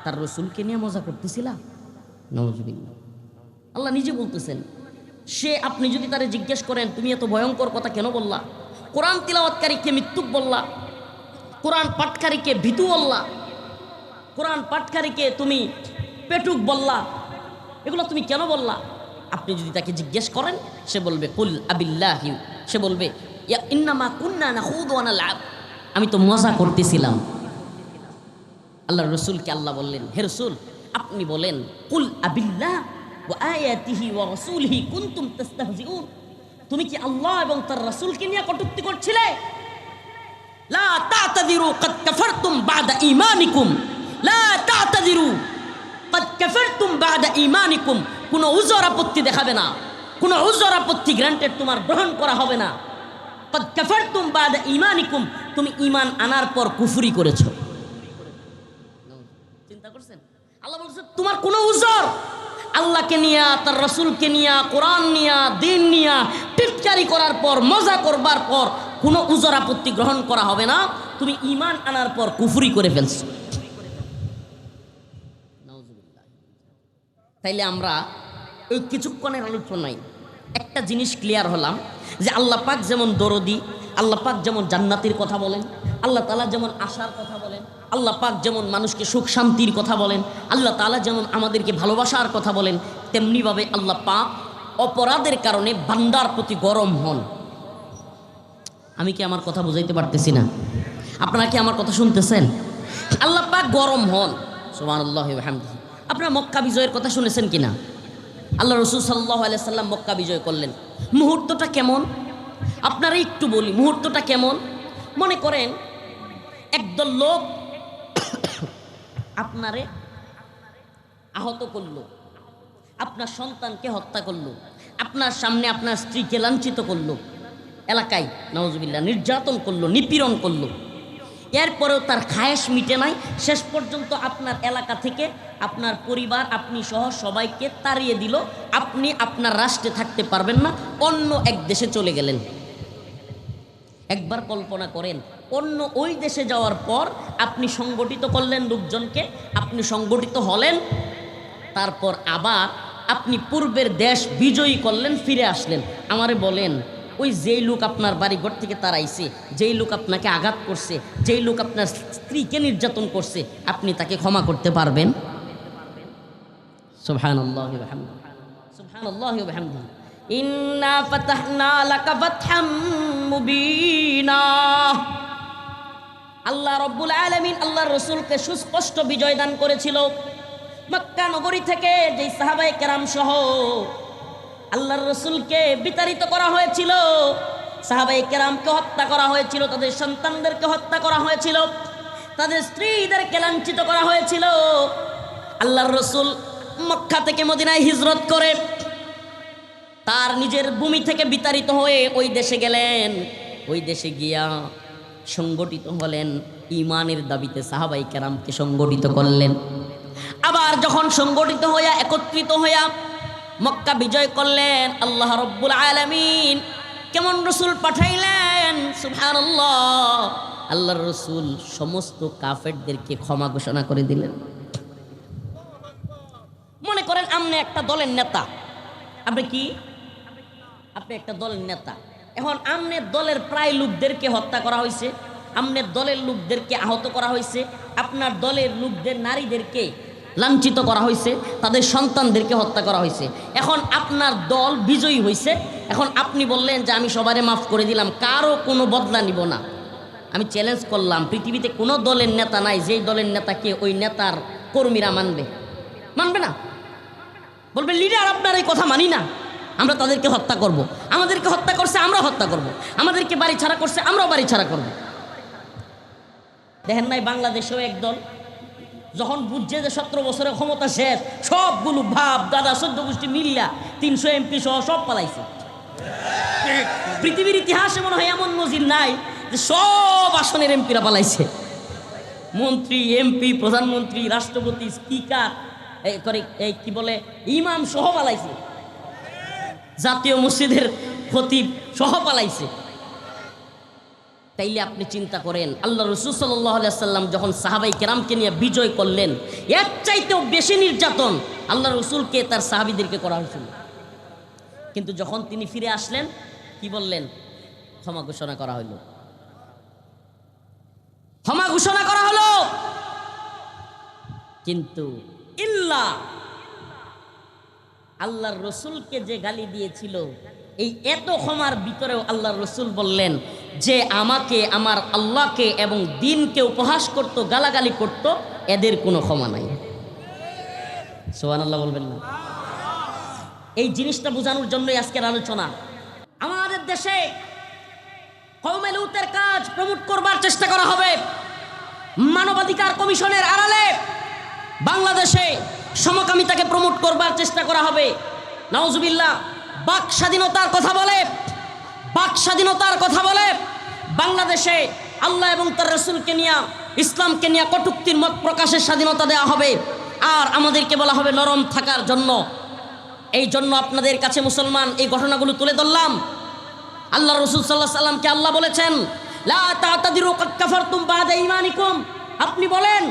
A: তার রাসূলকে নিয়ে মজা করতেছিলা। নাউজুবিল্লাহ। আল্লাহ নিজে বলতেছেন, সে আপনি যদি তারে জিজ্ঞেস করেন তুমি এত ভয়ঙ্কর কথা কেন বললা, কোরআন তিলাওয়াতকারীকে মৃত্যুক বললা, কোরআন পাঠকারীকে ভীতু বললা, কোরআন পাঠকারীকে তুমি পেটুক বললা, এগুলো তুমি কেন বললা? আপনি যদি তাকে জিজ্ঞেস করেন, সে বলবে কুল আবিল্লাহি, সে বলবে ইয়া ইন্নামা কুন্না নাখুযু ওয়া নালআব, আমি তো মজা করতেছিলাম। আল্লাহর রাসূলকে আল্লাহ বললেন, হে রাসূল আপনি বলেন কুল আবিল্লাহ ওয়া আয়াতিহি ওয়া রাসূলিহি কুনতুম তাস্তাহজিউন, তুমি কি আল্লাহ এবং তার রাসূলকে নিয়ে কটূক্তি করছিলে? লা তা'তাযিরু ক্বাদ কাফারতুম বা'দা ঈমানিকুম, লা তা'তাযিরু ক্বাদ কাফারতুম বা'দা ঈমানিকুম। কোনো উযর আপত্তি দেখাবে না, কোনো উযর আপত্তি গ্রান্টেড তোমার গ্রহণ করা হবে না। ক্বাদ কাফারতুম বা'দা ঈমানিকুম, তুমি ঈমান আনার পর কুফরি করেছো। চিন্তা করছেন? আল্লাহ বলছে তোমার কোনো উযর আল্লাহকে নিয়া, তার রাসূলকে নিয়া, কোরআন নিয়া, দিন নিয়া টিটকারি করার পর, মজা করবার পর কোনো উযর আপত্তি গ্রহণ করা হবে না। তুমি ঈমান আনার পর কুফরি করে ফেলছো। তাইলে আমরা এই কিছুক্ষণের আলোচনায় একটা জিনিস ক্লিয়ার হলাম যে আল্লাহ পাক যেমন দরদি, আল্লাহ পাক যেমন জান্নাতের কথা বলেন, আল্লাহ তাআলা যেমন আশার কথা বলেন, আল্লাহ পাক যেমন মানুষকে সুখ শান্তির কথা বলেন, আল্লাহ তাআলা যেমন আমাদেরকে ভালোবাসার কথা বলেন, তেমনিভাবে আল্লাহ পাক অপরাধের কারণে বান্দার প্রতি গরম হন। আমি কি আমার কথা বুঝাইতে পারতেছি না? আপনারা কি আমার কথা শুনতেছেন? আল্লাহ পাক গরম হন। সুবহানাল্লাহি ওয়া বিহামদিহি। আপনারা মক্কা বিজয়ের কথা শুনেছেন কিনা? আল্লাহ রাসূল সাল্লাল্লাহু আলাইহি সাল্লাম মক্কা বিজয় করলেন। মুহূর্তটা কেমন আপনারা একটু বলি, মুহূর্তটা কেমন? মনে করেন একদল লোক আপনারে আহত করলো, আপনার সন্তানকে হত্যা করলো, আপনার সামনে আপনার স্ত্রীকে লাঞ্ছিত করলো, এলাকায় নাউজুবিল্লাহ নির্যাতন করলো, নিপীড়ন করলো, এরপরেও তার খায়েশ মিটে নাই। শেষ পর্যন্ত আপনার এলাকা থেকে আপনার পরিবার, আপনি সহ সবাইকে তাড়িয়ে দিল। আপনি আপনার রাষ্ট্রে থাকতে পারবেন না, অন্য এক দেশে চলে গেলেন। একবার কল্পনা করেন, অন্য ওই দেশে যাওয়ার পর আপনি সংগঠিত করলেন লোকজনকে, আপনি সংগঠিত হলেন, তারপর আবার আপনি পূর্বের দেশ বিজয়ী করলেন, ফিরে আসলেন। আমারে বলেন, ওই যেই লোক আপনার বাড়িঘর থেকে তাড়াইছে, যেই লোক আপনাকে আঘাত করছে, যেই লোক আপনার স্ত্রীকে নির্যাতন করছে, আপনি তাকে ক্ষমা করতে পারবেন? সুবহানাল্লাহি ওয়া বিহামদিহি, সুবহানাল্লাহি ওয়া বিহামদিহি। ইন্না ফাতাহনা লাকা ফাতহাম মুবিনা। আল্লাহ রাব্বুল আলামিন আল্লাহর রাসূলকে সুস্পষ্ট বিজয় দান করেছিল। মক্কা নগরী থেকে যেই সাহাবায়ে কেরাম সহ আল্লাহর রাসূলকে বিতাড়িত করা হয়েছিল, সাহাবায়ে কেরামকে হত্যা করা হয়েছিল, তাদের সন্তানদেরকে হত্যা করা হয়েছিল। তাদের স্ত্রীদেরকে লাঞ্ছিত করা হয়েছিল। আল্লাহর রসুল মক্কা থেকে মদিনায় হিজরত করে তার নিজের ভূমি থেকে বিতাড়িত হয়ে ওই দেশে গেলেন। ওই দেশে গিয়া সংগঠিত হলেন, ঈমানের দাবিতে সাহাবাই কেরামকে সংগঠিত করলেন। আবার যখন সংগঠিত হইয়া একত্রিত হইয়া মক্কা বিজয় করলেন, আল্লাহ রব্বুল আলামিন কেমন রসুল পাঠাইলেন, সুবহানাল্লাহ। আল্লাহর রসুল সমস্ত কাফেরদেরকে ক্ষমা ঘোষণা করে দিলেন। মনে করেন আপনি একটা দলের নেতা, আপনি একটা দলের নেতা। এখন আমনের দলের প্রায় লোকদেরকে হত্যা করা হয়েছে, আমনের দলের লোকদেরকে আহত করা হয়েছে, আপনার দলের লোকদের নারীদেরকে লাঞ্ছিত করা হয়েছে, তাদের সন্তানদেরকে হত্যা করা হয়েছে। এখন আপনার দল বিজয়ী হয়েছে, এখন আপনি বললেন যে আমি সবারে মাফ করে দিলাম, কারো কোনো বদলা নিব না। আমি চ্যালেঞ্জ করলাম, পৃথিবীতে কোনো দলের নেতা নাই যেই দলের নেতাকে ওই নেতার কর্মীরা মানবে না, বলবে লিডার আপনার এই কথা মানি না, আমরা তাদেরকে হত্যা করব। আমাদেরকে হত্যা করছে আমরা হত্যা করব, আমাদেরকে বাড়ি ছাড়া করছে আমরাও বাড়ি ছাড়া করব। দেখেন নাই বাংলাদেশেও একদল যখন বুঝছে যে 17 বছরের ক্ষমতা শেষ, সবগুলো ভাব দাদা 14 গোষ্ঠী মিলিয়া 300 এমপি সহ সব পালাইছে। পৃথিবীর ইতিহাসে মনে হয় এমন নজির নাই যে সব আসনের এমপিরা পালাইছে। মন্ত্রী, এমপি, প্রধানমন্ত্রী, রাষ্ট্রপতি, স্পিকার, এই কি বলে ইমাম সহ পালাইছে, জাতীয় মসজিদের খতিব সহ পালাইছে। তাইলে আপনি চিন্তা করেন, আল্লাহ রাসূল সাল্লাল্লাহু আলাইহি ওয়াসাল্লাম যখন সাহাবাই কেরামকে নিয়ে বিজয় করলেন, এর চাইতেও বেশি নির্যাতন আল্লাহ রাসূলকে তার সাহাবীদেরকে করা হয়েছিল। কিন্তু যখন তিনি ফিরে আসলেন কি বললেন? ক্ষমা ঘোষণা করা হলো, ক্ষমা ঘোষণা করা হলো। কিন্তু আল্লাহর রসুলকে যে গালি দিয়েছিল, এই এত ক্ষমার ভিতরেও আল্লাহর রসুল বললেন যে আমাকে, আমার আল্লাহকে এবং দ্বীনকে উপহাস করত, গালাগালি করত, এদের কোনো ক্ষমা নাই। সুবহানাল্লাহ বলবেন না? এই জিনিসটা বোঝানোর জন্যই আজকের আলোচনা। আমাদের দেশে কওমে লূতের কাজ প্রমোট করবার চেষ্টা করা হবে। মানবাধিকার কমিশনের আড়ালে বাংলাদেশে সমকামিতাকে প্রমোট করবার চেষ্টা করা হবে। নাউজুবিল্লাহ। বাক স্বাধীনতার কথা বলে বাংলাদেশে আল্লাহ এবং তার রাসূলকে নিয়ে, ইসলামকে নিয়ে কটূক্তির মত প্রকাশের স্বাধীনতা দেওয়া হবে। আর আমাদেরকে বলা হবে নরম থাকার জন্য। এই জন্য আপনাদের কাছে মুসলমান এই ঘটনাগুলো তুলে ধরলাম। আল্লাহ রাসূল সাল্লাল্লাহু আলাইহি ওয়াসাল্লামকে আল্লাহ বলেছেন, লা তা'তাদিরু কাদ কাফারতুম বা'দা ঈমানিকুম। আপনি বলেন,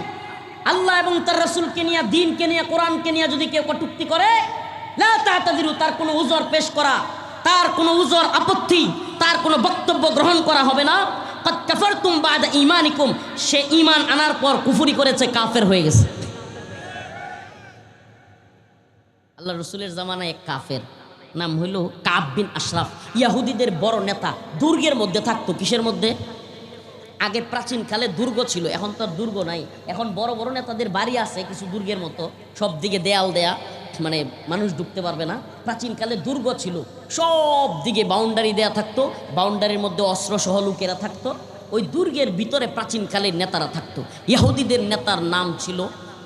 A: আল্লাহ এবং তার রাসূলকে নিয়ে, দ্বীনকে নিয়ে, কোরআনকে নিয়ে যদি কেউ কটূক্তি করে, লা তা'তাদিরু, তার কোনো উযর পেশ করা, তার কোনো উযর, আপত্তি, তার কোনো বক্তব্য গ্রহণ করা হবে না। কাদ কাফারতুম বা'দা ঈমানিকুম, সে ঈমান আনার পর কুফরি করেছে, কাফের হয়ে গেছে। আল্লাহ রাসূলের জামানায় এক কাফের, নাম হইল কাব বিন আশরাফ, ইয়াহুদীদের বড় নেতা, দুর্গের মধ্যে থাকতো। কিসের মধ্যে? আগে প্রাচীনকালে দুর্গ ছিল, এখন তো আর দুর্গ নাই। এখন বড় বড় নেতাদের বাড়ি আছে কিছু দুর্গের মতো, সব দিকে দেয়াল দেয়া, মানে মানুষ ঢুকতে পারবে না। প্রাচীনকালে দুর্গ ছিল, সব দিকে বাউন্ডারি দেয়া থাকতো, বাউন্ডারির মধ্যে অস্ত্র সহ লোকেরা থাকতো। ওই দুর্গের ভিতরে প্রাচীনকালের নেতারা থাকতো। ইহুদিদের নেতার নাম ছিল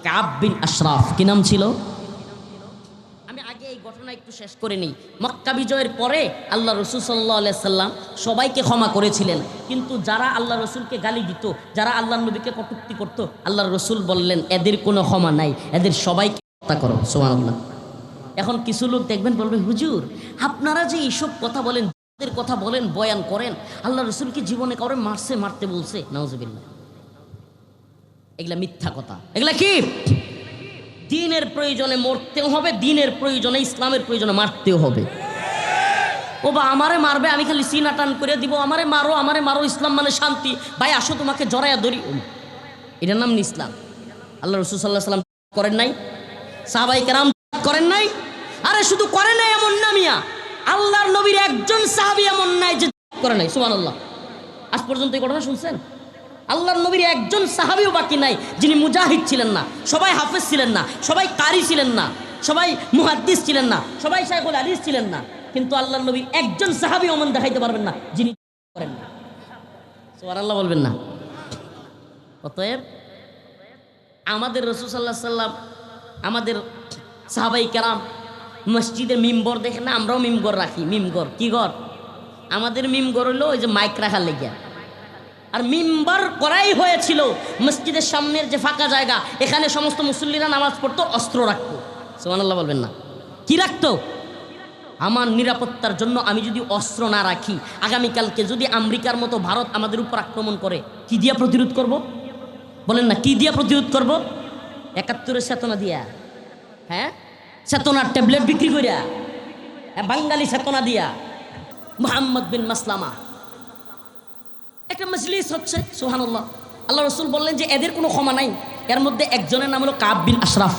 A: কাব বিন আশরাফ। কি নাম ছিল? এই ঘটনা একটু শেষ করে নেই। মক্কা বিজয়ের পরে আল্লাহ রাসূল সাল্লাল্লাহু আলাইহি সাল্লাম সবাইকে ক্ষমা করেছিলেন, কিন্তু যারা আল্লাহ রাসূলকে গালি দিত, যারা আল্লাহর নবীকে কটূক্তি করত, আল্লাহর রাসূল বললেন এদের কোনো ক্ষমা নাই, এদের সবাইকে হত্যা করো। সুবহানাল্লাহ। এখন কিছু লোক দেখবেন বলবে, হুজুর আপনারা যে এইসব কথা বলেন, কথা বলেন, বয়ান করেন, আল্লাহ রাসূলকে জীবনে কাউরে মারতে বলছে? নাউজুবিল্লাহ। এগুলা মিথ্যা কথা। এগুলা কি? দ্বীনের প্রয়োজনে মরতেও হবে, দ্বীনের প্রয়োজনে, ইসলামের প্রয়োজনে মারতেও হবে। ও বা আমারে মারবে, আমি খালি সিনা টান করে দিব, আমারে মারো, ইসলাম মানে শান্তি, ভাই আসো তোমাকে জড়াইয়া ধরি, এটার নাম ইসলাম। আল্লাহ রাসূল সাল্লাল্লাহু আলাইহি ওয়াসাল্লাম করেন নাই? সাহাবায়ে কেরাম করেন নাই? আরে শুধু করে নাই এমন না মিয়া, আল্লাহর নবীর একজন সাহাবী এমন নাই যে করে নাই। সুবহানাল্লাহ। আজ পর্যন্ত এই ঘটনা শুনছেন? আল্লাহর নবীর একজন সাহাবীও বাকি নাই যিনি মুজাহিদ ছিলেন না, সবাই হাফেজ ছিলেন না, সবাই কারি ছিলেন না, সবাই মুহাদ্দিস ছিলেন না, সবাই শাইখুল হাদিস ছিলেন না, কিন্তু আল্লাহর নবীর একজন সাহাবী ওমন দেখাইতে পারবেন না যিনি করেন না। সুবহানাল্লাহ বলবেন না? অতএব আমাদের রাসূল সাল্লাল্লাহু আলাইহি সাল্লাম, আমাদের সাহাবাই কেরাম মসজিদের মিম্বর দেখে না, আমরাও মিম্বর রাখি। মিম্বর কি ঘর? আমাদের মিম্বর হলো ওই যে মাইক রাখার লেগে। আর মিম্বর করাই হয়েছিল মসজিদের সামনের যে ফাঁকা জায়গা, এখানে সমস্ত মুসল্লিরা নামাজ পড়তো, অস্ত্র রাখতো। সুবহানাল্লাহ বলবেন না? কি রাখতো? আমার নিরাপত্তার জন্য আমি যদি অস্ত্র না রাখি, আগামীকালকে যদি আমেরিকার মতো ভারত আমাদের উপর আক্রমণ করে, কি দিয়া প্রতিরোধ করব? বলেন না, কি দিয়া প্রতিরোধ করব? ৭১-এর চেতনা দিয়া, হ্যাঁ, চেতনার ট্যাবলেট বিক্রি করিয়া, বাঙালি চেতনা দিয়া। মুহাম্মদ বিন মাসলামা একটা মজলিস হচ্ছে, সুবহানাল্লাহ। আল্লাহ রসুল বললেন যে এদের কোনো ক্ষমা নাই। এর মধ্যে একজনের নাম হলো কাব বিন আশরাফ।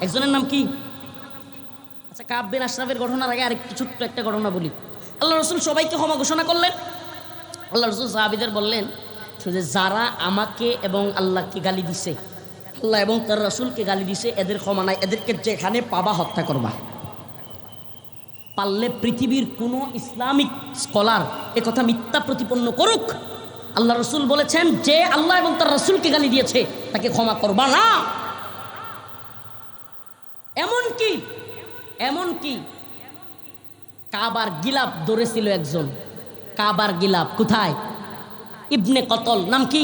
A: একজনের নাম কি? আচ্ছা, কাব বিন আশরাফের ঘটনার আগে আরেকটু ছোট্ট একটা ঘটনা বলি। আল্লাহ রসুল সবাইকে ক্ষমা ঘোষণা করলেন। আল্লাহ রসুল সাহাবীদের বললেন যে যারা আমাকে এবং আল্লাহকে গালি দিছে, আল্লাহ এবং তার রসুলকে গালি দিছে, এদের ক্ষমা নাই, এদেরকে যেখানে পাবা হত্যা করবা। পারলে পৃথিবীর কোনো ইসলামিক স্কলার একথা মিথ্যা প্রতিপন্ন করুক, আল্লাহ রসুল বলেছেন যে আল্লাহ এবং তার রসুলকে গালি দিয়েছে তাকে ক্ষমা করবা না। এমনকি কাবার গিলাপ ধরেছিল একজন। কাবার গিলাপ কোথায়? ইবনে কতল। নাম কি?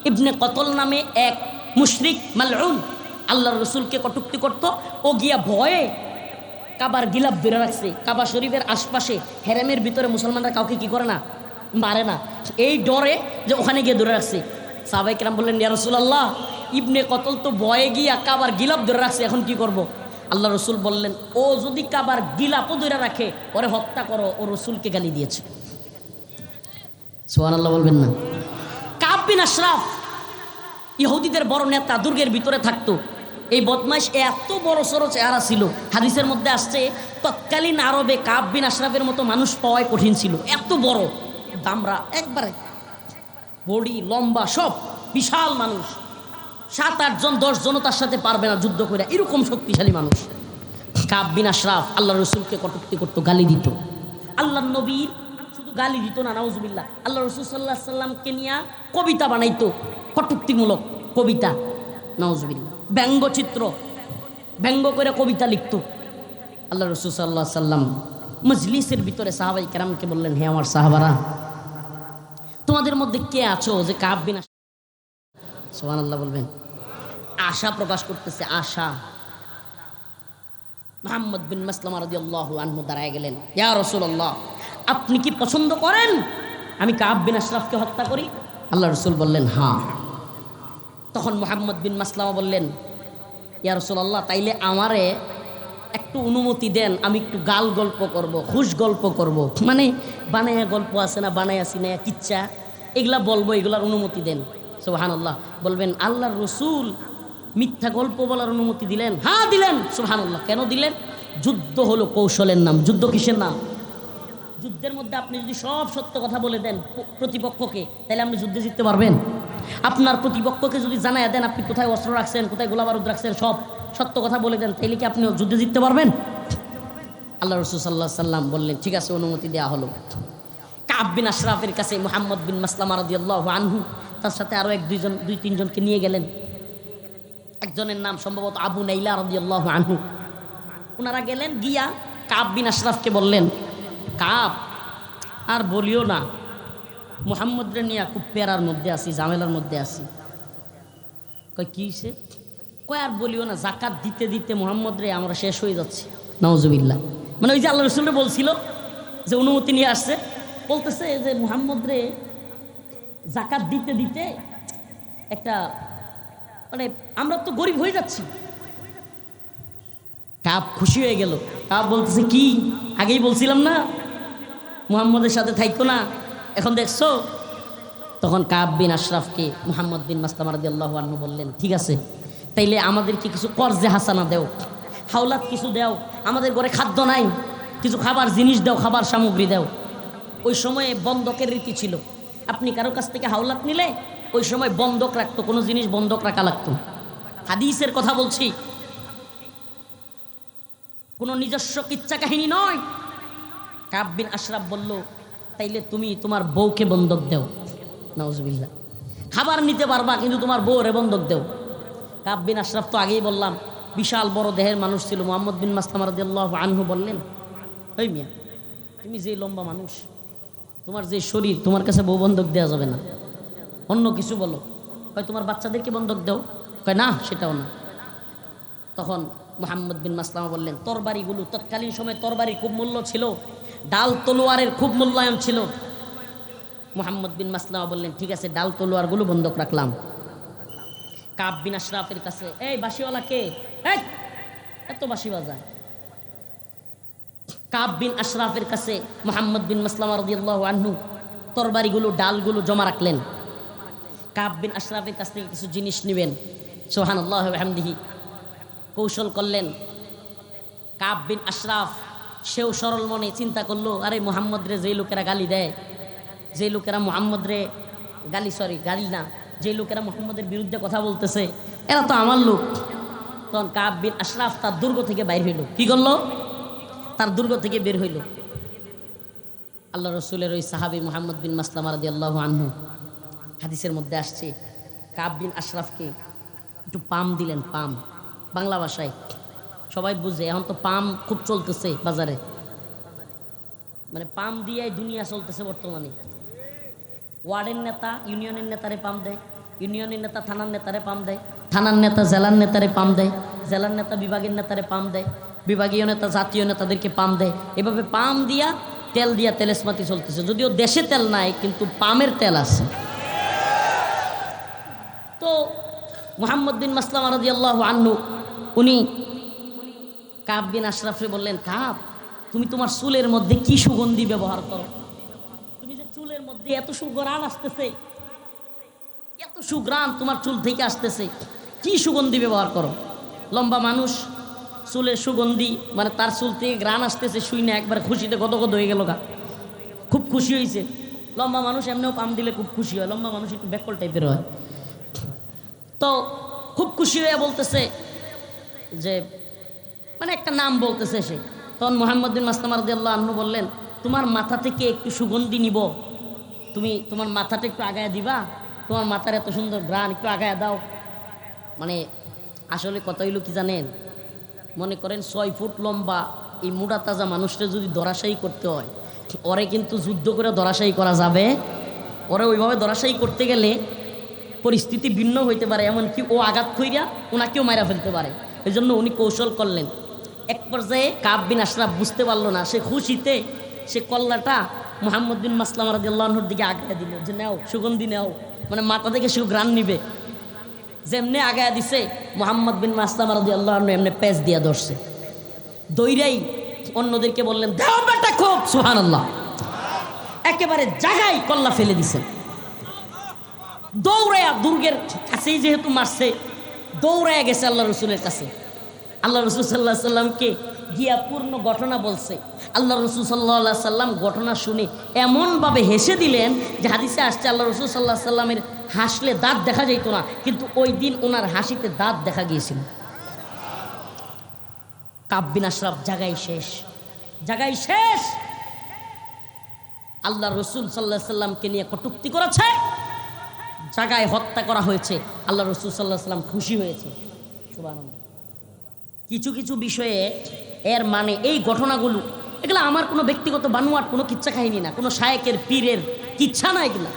A: ইবনে কতল নামে এক মুশরিক মালউন আল্লাহর রসুলকে কটূক্তি করত। ও গিয়া ভয়ে কাবার গিলাপ ধরে রাখছে। কাবা শরীফের আশপাশে হেরেমের ভিতরে মুসলমানরা কাউকে কি করে না, মারে না, এই ডরে যে ওখানে গিয়ে ধরে রাখছে। সাহাবায়ে কেরাম বললেন, ইয়া রাসূলুল্লাহ, ইবনে কতল তো ভয়ে গিয়া কাবার গিলাপ ধরে রাখছে, এখন কি করব? আল্লাহ রসুল বললেন, ও যদি কাবার গিলাপও ধরে রাখে, ওরে হত্যা করো, ও রসুলকে গালি দিয়েছে। সুবহানাল্লাহ বলবেন না? কাব বিন আশরাফ ইহুদিদের বড় নেতা, দুর্গের ভিতরে থাকতো। এই বদমাইশ এত বড় সড়ো চেহারা ছিল, হাদিসের মধ্যে আসছে তৎকালীন আরবে কাব বিন আশরাফের মতো মানুষ পাওয়াই কঠিন ছিল। এত বড় দামরা, একবারে বডি লম্বা, সব বিশাল মানুষ। 7-8 জন 10 জনও তার সাথে পারবে না যুদ্ধ করে, এরকম শক্তিশালী মানুষ। কাব বিন আশরাফ আল্লাহ রসুলকে কটূক্তি করতো, গালি দিত। আল্লাহ নবীর শুধু গালি দিত না, নাউজুবিল্লাহ, আল্লাহ রসুল সাল্লাল্লাহু আলাইহি সাল্লামকে নিয়ে কবিতা বানাইতো, কটূক্তিমূলক কবিতা, নাউজুবিল্লাহ, ব্যঙ্গচিত্র, ব্যঙ্গ করে কবিতা লিখত। আল্লাহ রসুল সাল্লাল্লাহু আলাইহি সাল্লাম মজলিসের ভিতরে সাহাবাই কেরামকে বললেন, হে আমার সাহাবারা, তোমাদের মধ্যে কে আছো যে কাব বিন আশরাফ, সুবহানাল্লাহ বলবেন, আশা প্রকাশ করতেছে, আশা। মুহাম্মদ বিন মাসলামা রাদিয়াল্লাহু আনহু দাঁড়ায় গেলেন, ইয়া রাসূলুল্লাহ, আপনি কি পছন্দ করেন আমি কাব বিন আশরাফকে হত্যা করি? আল্লাহ রসুল বললেন, হ্যাঁ। তখন মুহাম্মদ বিন মাসলামা বললেন, ইয়া রাসূলুল্লাহ, তাইলে আমারে একটু অনুমতি দেন, আমি একটু গাল গল্প করব, খুশ গল্প করব, মানে বানায়া গল্প আছে না, বানায়া সিনায়া কিচ্ছা, এগুলা বলবো, এগুলার অনুমতি দেন। সুবহানাল্লাহ বলবেন, আল্লাহর রসুল মিথ্যা গল্প বলার অনুমতি দিলেন? হ্যাঁ দিলেন। সুবহানাল্লাহ। কেন দিলেন? যুদ্ধ হলো কৌশলের নাম। যুদ্ধ কিসের নাম? যুদ্ধের মধ্যে আপনি যদি সব সত্য কথা বলে দেন প্রতিপক্ষকে, তাহলে আপনি যুদ্ধে জিততে পারবেন? আপনার প্রতিপক্ষকে যদি জানায় দেন আপনি কোথায় অস্ত্র রাখছেন, কোথায় গোলা বারুদ রাখছেন, সব সত্য কথা বলে দেন, তাহলে কি আপনি যুদ্ধে জিততে পারবেন? আল্লাহ রসুল সাল্লাল্লাহু আলাইহি সাল্লাম বললেন, ঠিক আছে, অনুমতি দেওয়া হলো। কাব বিন আশরাফের কাছে মুহাম্মদ বিন মাসলামা রাদিয়াল্লাহু আনহু তার সাথে আরও 2-3 জনকে নিয়ে গেলেন। একজনের নাম সম্ভবত আবু নাইলা রাদিয়াল্লাহু আনহু। ওনারা গেলেন, গিয়া কাব বিন আশরাফকে বললেন, কাব, আর বলিও না, মুহাম্মদরে নিয়ে খুব পেরার মধ্যে আছি, ঝামেলার মধ্যে আছি। কয় কি হইছে? কয় আর বলিও না, জাকাত দিতে দিতে মুহাম্মদরে আমরা শেষ হয়ে যাচ্ছি। নাউজুবিল্লাহ। মানে ওই যে আল্লাহ রসুলরে বলছিল যে অনুমতি নিয়ে আসছে, বলতেছে যে মুহাম্মদরে জাকাত দিতে দিতে একটা, মানে আমরা তো গরিব হয়ে যাচ্ছি। কাব খুশি হয়ে গেল। কাব বলতেছে, কি আগেই বলছিলাম না মুহাম্মদের সাথে থাইকো না, এখন দেখছো? তখন কাব বিন আশরাফকে মুহাম্মদ বিন মাসলামা রাদিয়াল্লাহু আনহু বললেন, ঠিক আছে, তাইলে আমাদেরকে কিছু কর্জে হাসানা দেও, হাওলাত কিছু দেও, আমাদের ঘরে খাদ্য নাই, কিছু খাবার জিনিস দাও, খাবার সামগ্রী দাও। ওই সময়ে বন্ধকের রীতি ছিল, আপনি কারো কাছ থেকে হাওলাত নিলে ওই সময় বন্ধক রাখতো, কোনো জিনিস বন্ধক রাখা লাগতো। হাদিসের কথা বলছি, কোনো নিজস্ব কিচ্ছা কাহিনী নয়। কাব বিন আশরাফ বলল, তাইলে তুমি তোমার বউকে বন্ধক দাও। নাউজুবিল্লাহ। খাবার নিতে পারবা, কিন্তু তোমার বউরে বন্ধক দেও। কাব বিন আশরাফ তো আগেই বললাম বিশাল বড় দেহের মানুষ ছিল। মুহাম্মদ বিন মাসলামা রাদিয়াল্লাহু আনহু বললেন, ওই মিয়া, তুমি যে লম্বা মানুষ, তোমার যে শরীর, তোমার কাছে বউ বন্ধক দেওয়া যাবে না, অন্য কিছু বলো। কয় তোমার বাচ্চাদেরকে বন্ধক দাও। কয় না, সেটাও না। তখন মুহাম্মদ বিন মাসলামা বললেন, তরবারিগুলো, তৎকালীন সময়ে তরবারির খুব মূল্য ছিল, ডাল তলোয়ারের খুব মূল্যায়ন ছিল। মুহাম্মদ বিন মাসলামা বললেন, ঠিক আছে, ডাল তলোয়ারগুলো বন্ধক রাখলাম। কাব বিন আশরাফের কাছে, এই বাঁশিওয়ালা কে, এত বাঁশি বাজায়? কাব বিন আশরাফের কাছে মুহাম্মদ বিন মাসলামা রাদিয়াল্লাহু আনহু তরবারিগুলো, ডালগুলো জমা রাখলেন। কাব বিন আশরাফের কাছ থেকে কিছু জিনিস নেবেন, সুবহানাল্লাহ ওয়া বিহামদিহি, কৌশল করলেন। কাব বিন আশরাফ সেও সরল মনে চিন্তা করলো, আরে মুহাম্মদ রে যে লোকেরা গালি দেয়, যে লোকেরা মুহাম্মদ রে গালি না, যে লোকেরা মুহাম্মদের বিরুদ্ধে কথা বলতেছে, এরা তো আমার লোক। তখন কাব বিন আশরাফ তার দুর্গ থেকে বাইর হইল। কি করলো? তার দুর্গ থেকে বের হইল। আল্লাহ রসুলের ওই সাহাবী মুহাম্মদ বিন মাসলামা রাদিয়াল্লাহু আনহু, হাদিসের মধ্যে আসছে, কাব বিন আশরাফকে একটু পাম দিলেন। পাম বাংলা ভাষায় সবাই বুঝে, এখন তো পাম খুব চলতেছে বাজারে, মানে পাম দিয়াই দুনিয়া চলতেছে বর্তমানে। ওয়ার্ডের নেতা ইউনিয়নের নেতারে পাম দেয়, ইউনিয়নের নেতা থানার নেতারে পাম দেয়, থানার নেতা জেলার নেতারে পাম দেয়, জেলার নেতা বিভাগের নেতারে পাম দেয়, বিভাগীয় নেতা জাতীয় নেতাদেরকে পাম দেয়। এভাবে পাম দিয়া তেল দিয়া তেলেসমাতি চলতেছে। যদিও দেশে তেল নাই, কিন্তু পামের তেল আছে। তো মুহাম্মদ বিন মাসলামা রাদিয়াল্লাহু আনহু উনি কাব বিন আশরাফে বললেন, কাব, তুমি তোমার চুলের মধ্যে কি সুগন্ধি ব্যবহার করো? তুমি যে চুলের মধ্যে এত সুঘ্রাণ আসতেছে, এত সুঘ্রাণ তোমার চুল থেকে আসতেছে, কি সুগন্ধি ব্যবহার করো? লম্বা মানুষ, চুলের সুগন্ধি, মানে তার চুল থেকে ঘ্রাণ আসতেছে, শুই না একবার খুশিতে গদগদ হয়ে গেল গা, খুব খুশি হয়েছে। লম্বা মানুষ এমনিও পাম দিলে খুব খুশি হয়, লম্বা মানুষ একটু ব্যাকল টাইপের হয়। তো খুব খুশি হয়ে বলতেছে যে, মানে একটা নাম বলতেছে সে। তখন মুহাম্মদ বিন মাসলামা রাদিয়াল্লাহু আনহু বললেন, তোমার মাথা থেকে একটু সুগন্ধি নিব, তুমি তোমার মাথাটা একটু আগায় দিবা, তোমার মাথার এত সুন্দর ঘ্রাণ, একটু আগায় দাও। মানে আসলে কথা হইল কি জানেন, মনে করেন 6 ফুট লম্বা এই মোটা তাজা মানুষটা যদি ধরাশায়ী করতে হয়, ওরে কিন্তু যুদ্ধ করে ধরাশায়ী করা যাবে। ওরে ওইভাবে ধরাশায়ী করতে গেলে পরিস্থিতি ভিন্ন হইতে পারে, এমনকি ও আঘাত কইরা ওনাকেও মারা ফেলতে পারে। এই জন্য উনি কৌশল করলেন। এক পর্যায়ে কাব বিন আশরাফ বুঝতে পারলো না, সে খুশিতে সে কল্লাটা মুহাম্মদ বিন মাসলামা রাদিয়াল্লাহু আনহুর দিকে আগায় দিল, যে নাও সুগন্ধি নাও, মানে মাথা থেকে সুঘ্রাণ নিবে। যেমনে আগায় দিছে, মুহাম্মদ বিন মাসলামা রাদিয়াল্লাহু আনহু এমনি পেঁচ দিয়া ধরছে। দইরাই অন্যদেরকে বললেন, দাও বেটা খুব, সুবহানাল্লাহ, একেবারে জায়গায় কল্লা ফেলে দিছেন। দৌড়ায়া দুর্গের কাছেই যেহেতু মারছে, দৌড়ায়া গেছে আল্লাহ রসুলের কাছে। আল্লাহ রসুল সাল্লাহ সাল্লামকে গিয়া পূর্ণ ঘটনা বলছে। আল্লাহ রসুল সাল্লাহ সাল্লাম ঘটনা শুনে এমনভাবে হেসে দিলেন যে হাদিসে আসছে, আল্লাহ রসুল সাল্লাহ সাল্লামের হাসলে দাঁত দেখা যেত না, কিন্তু ওই দিন ওনার হাসিতে দাঁত দেখা গিয়েছিল। কাব বিন আশরাফ জায়গায় শেষ, জায়গায় শেষ। আল্লাহ রসুল সাল্লাহ সাল্লামকে নিয়ে কটূক্তি করেছে, জায়গায় হত্যা করা হয়েছে। আল্লাহ রসুল সাল্লাহ সাল্লাম খুশি হয়েছে। সুবহানাল্লাহ। কিছু কিছু বিষয়ে এর মানে এই ঘটনাগুলো, এগুলো আমার কোনো ব্যক্তিগত বানোয়াট কোনো কিচ্ছা কাহিনী না, কোনো শায়েকের পীরের কিচ্ছা না, এগুলা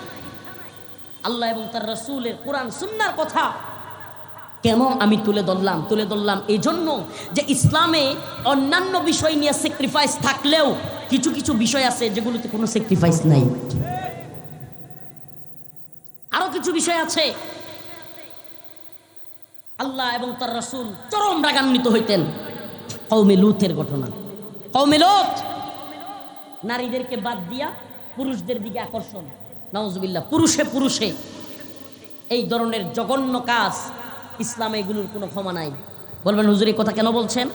A: আল্লাহ এবং তার রসুলের কোরআন সুন্নাহর কথা। কেন আমি তুলে ধরলাম এই জন্য যে ইসলামে অন্যান্য বিষয় নিয়ে স্যাক্রিফাইস থাকলেও কিছু কিছু বিষয় আছে যেগুলোতে কোনো স্যাক্রিফাইস নাই। আরো কিছু বিষয় আছে আল্লাহ এবং তার রাসূল চরম রাগান্বিত হইতেন। কওমে লূতের ঘটনা। কওমে লূত নারীদেরকে বাদ দিয়া পুরুষদের দিকে আকর্ষণ, নাউজুবিল্লাহ, পুরুষে পুরুষে এই ধরনের জঘন্য কাজ, ইসলামে এগুলোর কোনো ক্ষমা নাই। বলবেন হুজুর এই কথা কেন বলছেন?